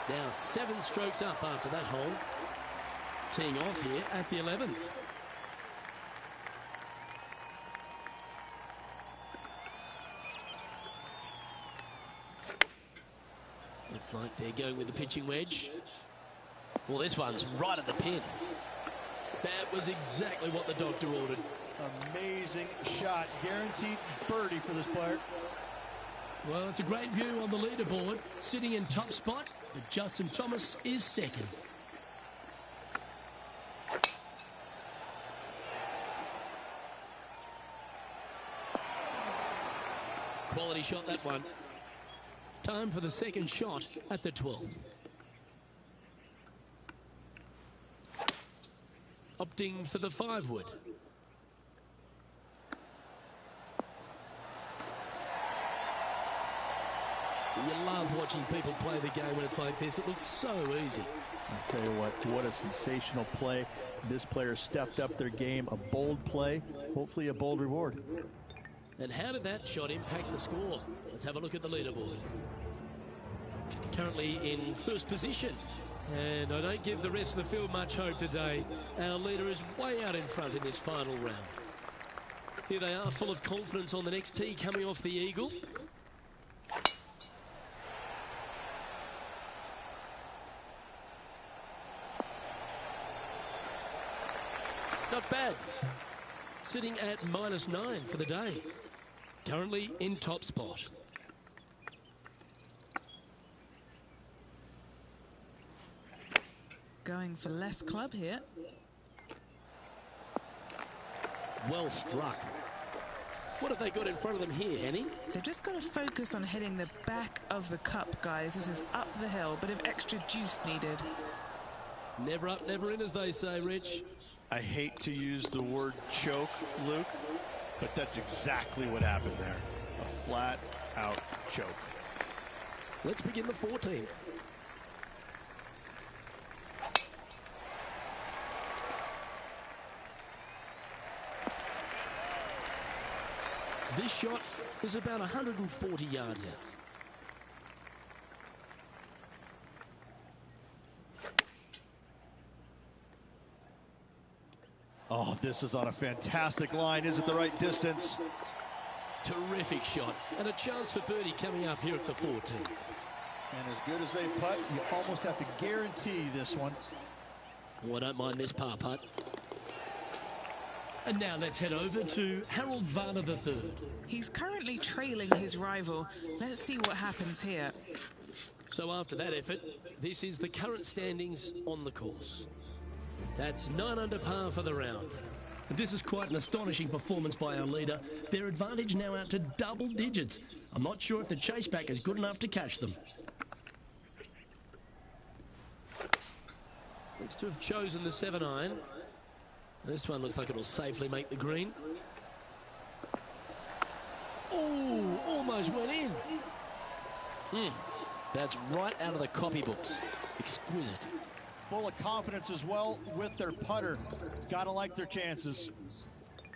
Now 7 strokes up after that hole. Teeing off here at the 11th. Looks like they're going with the pitching wedge. Well, this one's right at the pin. That was exactly what the doctor ordered. Amazing shot. Guaranteed birdie for this player. Well, it's a great view on the leaderboard. Sitting in top spot, but Justin Thomas is second. Quality shot, that one. Time for the second shot at the 12th. Opting for the 5-wood. You love watching people play the game when it's like this. It looks so easy. I'll tell you what a sensational play. This player stepped up their game. A bold play, hopefully a bold reward. And how did that shot impact the score? Let's have a look at the leaderboard. currently in first position. And I don't give the rest of the field much hope today. Our leader is way out in front in this final round. Here they are, full of confidence on the next tee, coming off the eagle. Not bad. Sitting at -9 for the day. Currently in top spot. Going for less club here. Well struck. What have they got in front of them here, Henny? They've just got to focus on hitting the back of the cup, guys. This is up the hill, bit of extra juice needed. Never up, never in, as they say, Rich. I hate to use the word choke, Luke, but that's exactly what happened there. A flat-out choke. Let's begin the 14th. This shot is about 140 yards out. Oh, this is on a fantastic line. Is it the right distance? Terrific shot. And a chance for birdie coming up here at the 14th. And as good as they putt, you almost have to guarantee this one. Oh, I don't mind this par putt. And now let's head over to Harold Varner III. He's currently trailing his rival. Let's see what happens here. So after that effort, this is the current standings on the course. That's 9 under par for the round. This is quite an astonishing performance by our leader. Their advantage now out to double digits. I'm not sure if the chase back is good enough to catch them. Looks to have chosen the 7-iron. This one looks like it'll safely make the green. Oh, almost went in. That's right out of the copybooks. Exquisite. Full of confidence as well with their putter. Gotta like their chances.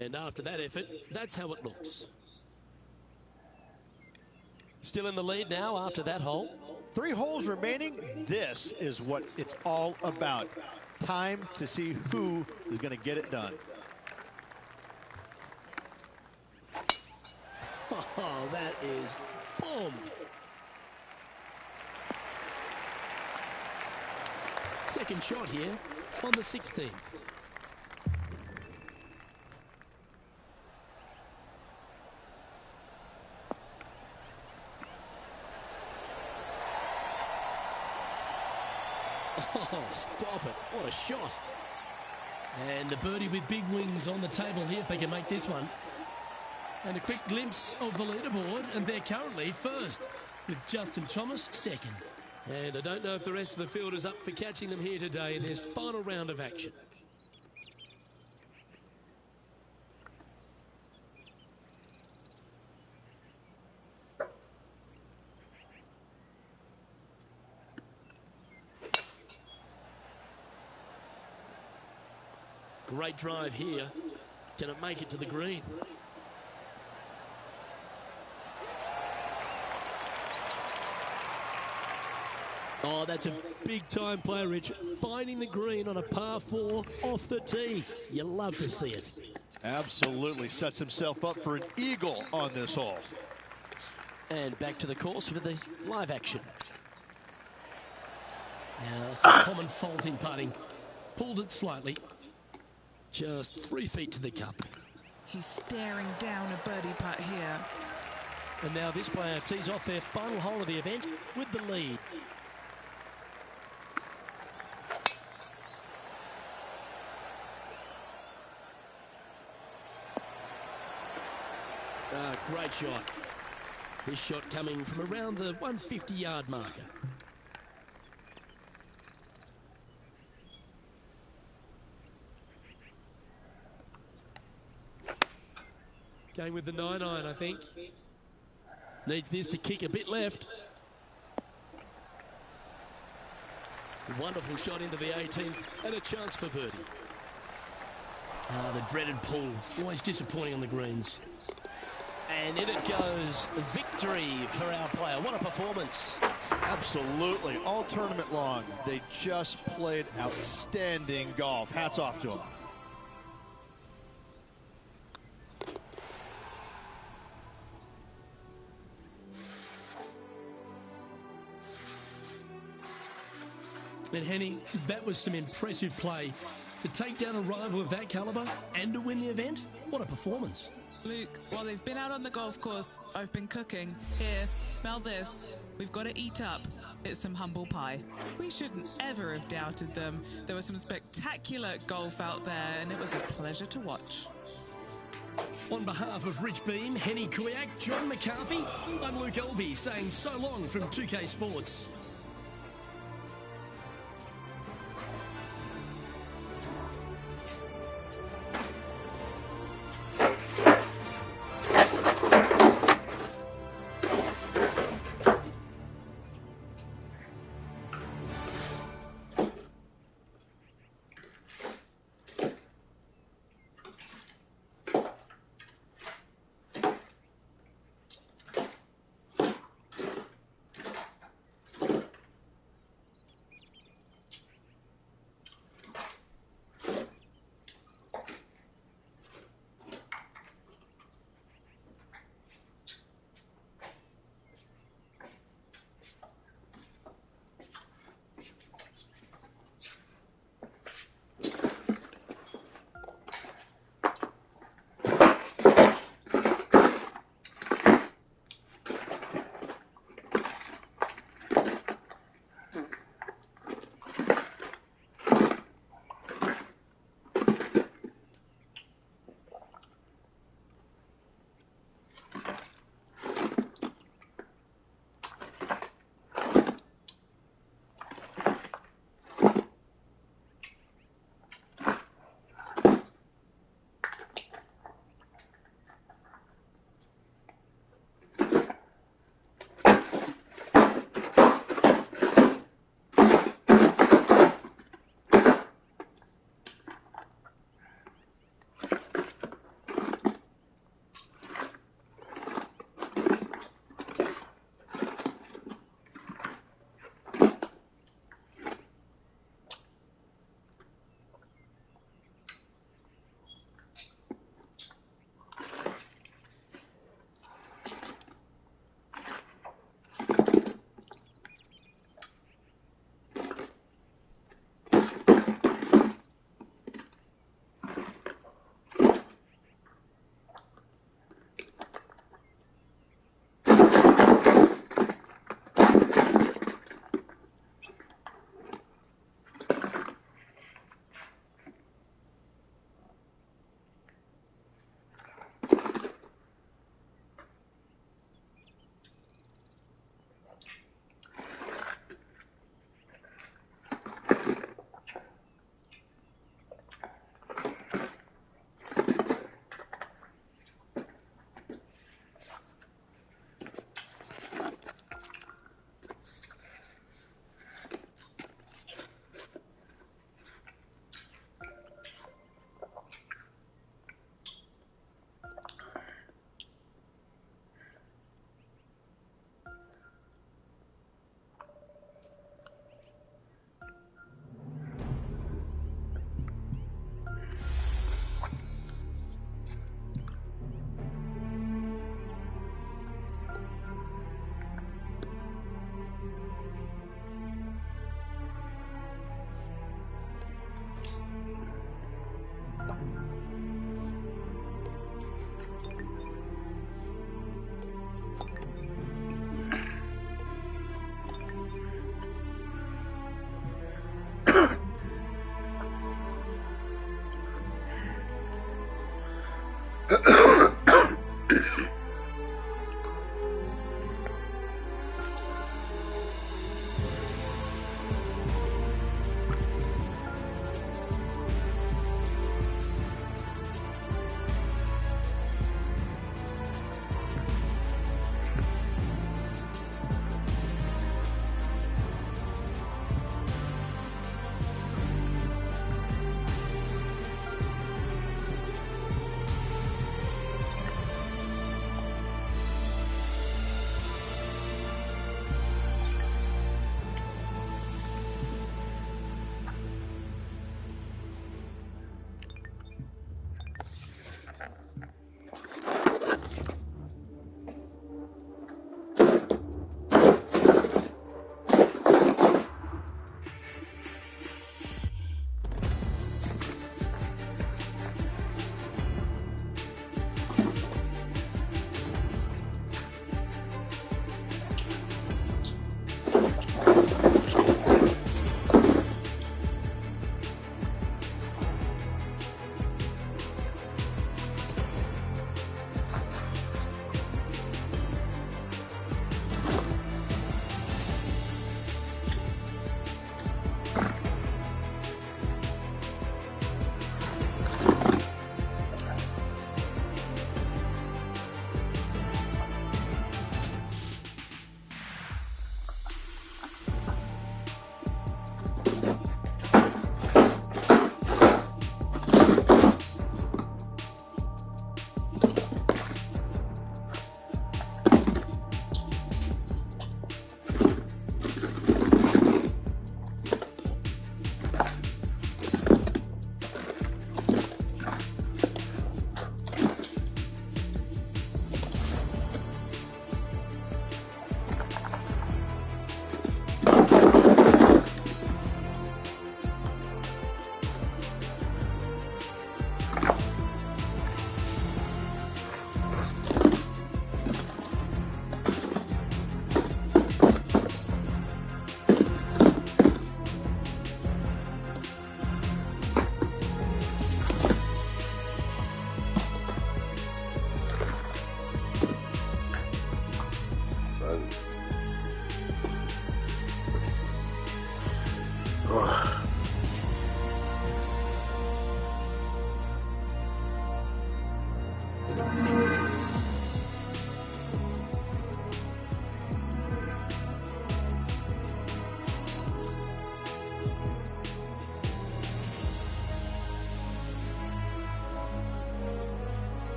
And after that effort, that's how it looks. Still in the lead now after that hole. 3 holes remaining. This is what it's all about. Time to see who is going to get it done. Oh, that is boom. Second shot here on the 16th. Oh, stop it. What a shot. And a birdie with big wings on the table here if they can make this one. And a quick glimpse of the leaderboard, and they're currently first, with Justin Thomas second. And I don't know if the rest of the field is up for catching them here today in this final round of action. Great drive here. Can it make it to the green? Oh, that's a big-time play, Rich. Finding the green on a par 4 off the tee. You love to see it. Absolutely. Sets himself up for an eagle on this hole. And back to the course with the live action. Now, that's a common fault in putting. Pulled it slightly. Just 3 feet to the cup. He's staring down a birdie putt here. And now this player tees off their final hole of the event with the lead. Great shot. This shot coming from around the 150-yard marker. Going with the 9-iron, I think. Needs this to kick a bit left. Wonderful shot into the 18th and a chance for birdie. The dreaded pull. Always disappointing on the greens. And in it goes. Victory for our player. What a performance. Absolutely. All tournament long, they just played outstanding golf. Hats off to them. And Henny, that was some impressive play. To take down a rival of that caliber and to win the event, what a performance. Luke, while they've been out on the golf course, I've been cooking. Here, smell this. We've got to eat up. It's some humble pie. We shouldn't ever have doubted them. There was some spectacular golf out there, and it was a pleasure to watch. On behalf of Rich Beam, Henny Kuyak, John McCarthy, I'm Luke Elvey saying so long from 2K Sports.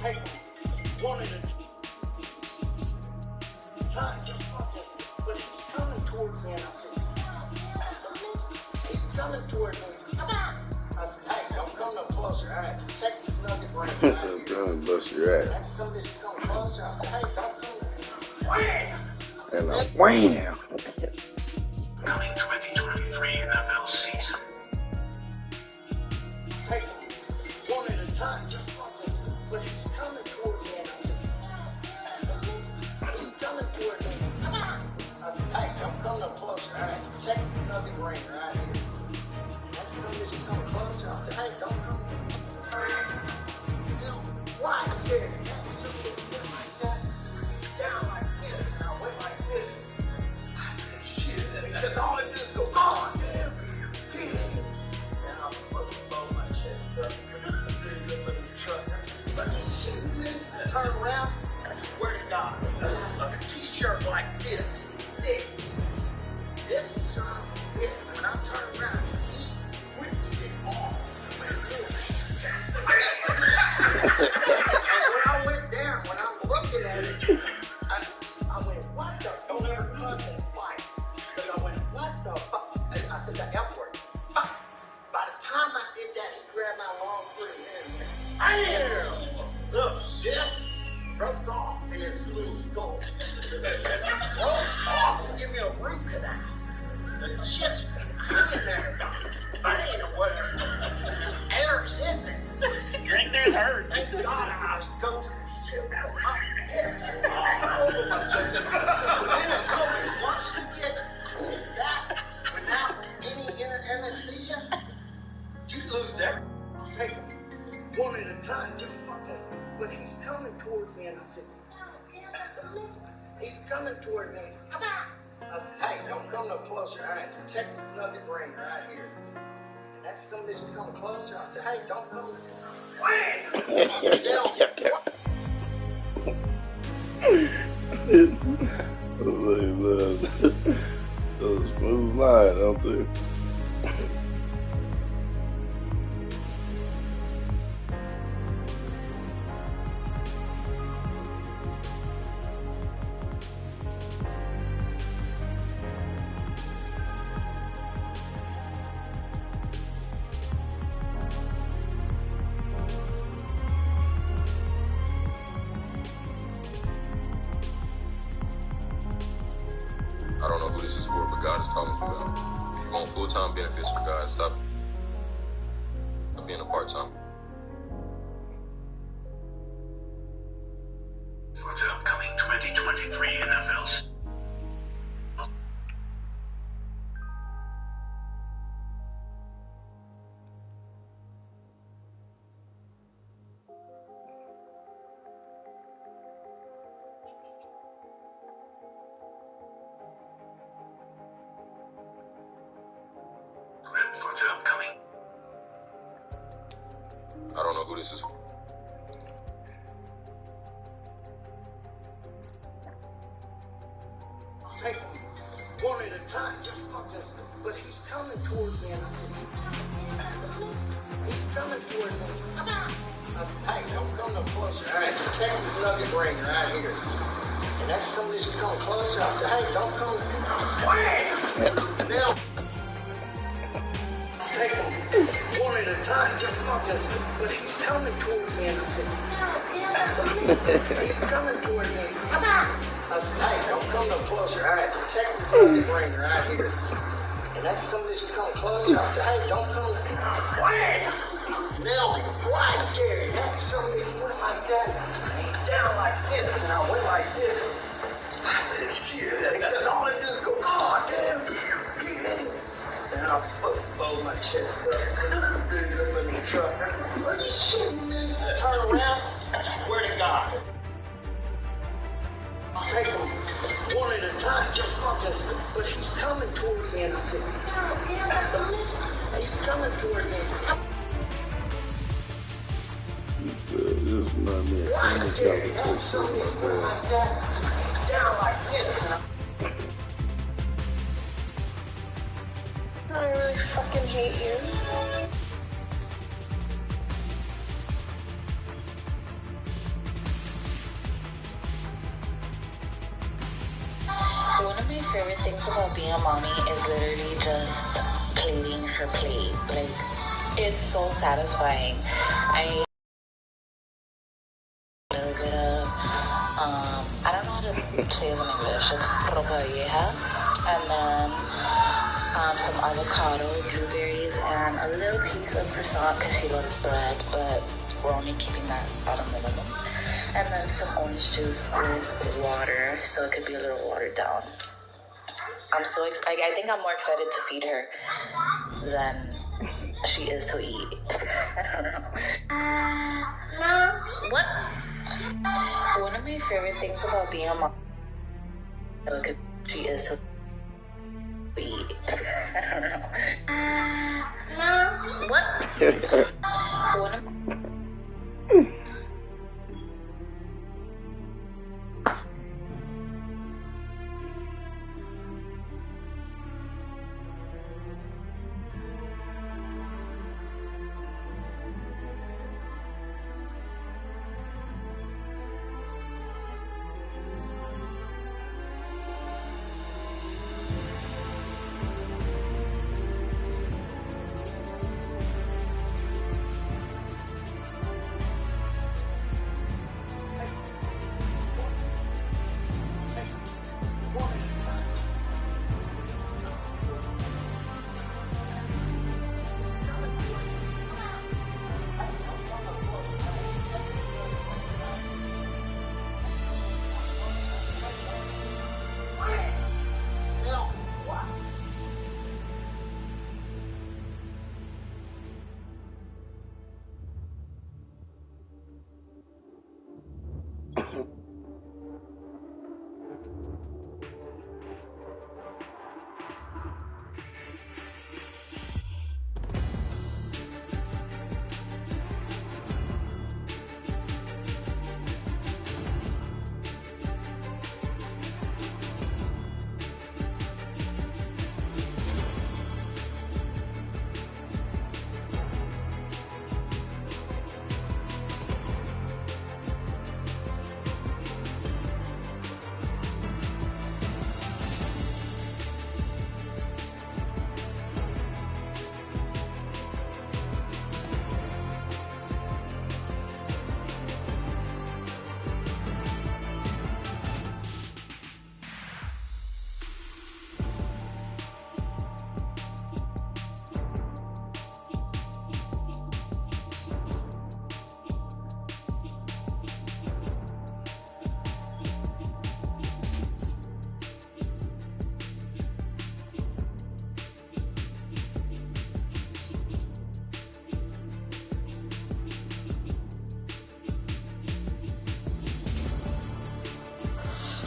take one at a time, just fucking, but he's coming towards me, and I said, that's a nigga. He's coming towards me. Come on. I said, hey, don't come no closer. All right, Texas Nugget ring. Don't bust your ass. That's somebody come closer. I said, hey, don't come. Wham! And I'm wham! Coming 2023 NFL season. Take one at a time, just fucking, but he's coming toward me, and I said, that's a nigga. He's coming toward me. Come on. I said, hey, don't come no closer. All right, Texas Nugget ring right here. That's somebody come closer. I said, hey, don't come. Why? Yeah, that's somebody like that. Down like this, and I went like this. Shit, because all I do is go, oh, damn. And I'm fucking blow my chest up. But shit, turn around, I swear to God, a t-shirt like this, thick. This son of a bitch, when I turn around, he whips it off. And when I went down, when I'm looking at it, I went, what the? Don't ever cuss and fight. Because I went, what the fuck? I said the F word. Fuck. By the time I did that, he grabbed my long foot and went, bam! Look, this broke off in his little skull. Broke off and give me a root canal. The shit's hanging there. I ain't aware. Air's hitting me. Drink this hurt. Thank God I was going to the shit out of my head. Once you get that without any anesthesia, you lose that. Take one at a time, just fucking. But he's coming towards me, and I said, damn, that's a nigga. He's coming towards me. He said, come on. I said, hey, don't come no closer. All right, Texas Nugget ring right here. And that's somebody's coming closer. I said, hey, don't come. Those smooth line out there. I don't know who this is for, but God is calling you out. If you want full-time benefits for God, stop being a part-time. For the upcoming 2023 NFL season. I don't know who this is for. Take one at a time, just fucking. But he's coming towards me, and I said, that's a nigga. He's coming towards me. Come on. I said, hey, don't come no closer. All right, the Texas Nugget ring right here. And that's somebody's coming closer. I said, hey, don't come. Wham! Now, take one at a time, just fucking. But he's coming towards me, and I said, damn, that's a nigga. He's coming towards me. He said, come on. I said, hey, don't come no closer. All right, the Texas Nugget ring right here. And that's somebody's coming closer. I said, hey, don't come. Wham! Now, right there, that's somebody went like that. He's down like this, and I went like this. I said, shit, because all I do is go, oh, damn, he hit him. And I blow my chest up. And I'm big up in the truck. I said, what are you shooting, man? Turn around, I swear to God. I'll take him one at a time, just fucking. But he's coming towards me, and I said, damn, that's a nigga. He's coming towards me. This is not me. I'm going to tell you this. Down like this. I really fucking hate you. of my favorite things about being a mommy is literally just plating her plate. Like, it's so satisfying. I a little bit of, I don't know how to say it in English. It's ropa vieja. And then some avocado, blueberries, and a little piece of croissant because she loves bread, but we're only keeping that at a minimum. And then some orange juice with water, so it could be a little watered down. I'm so excited. I think I'm more excited to feed her than she is to eat. I don't know. What? One of my favorite things about being a mom, she is to eat. I don't know. What? One of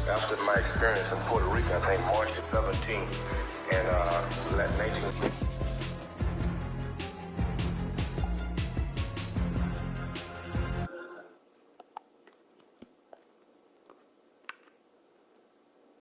After my experience in Puerto Rico, I think March of 17 and 18.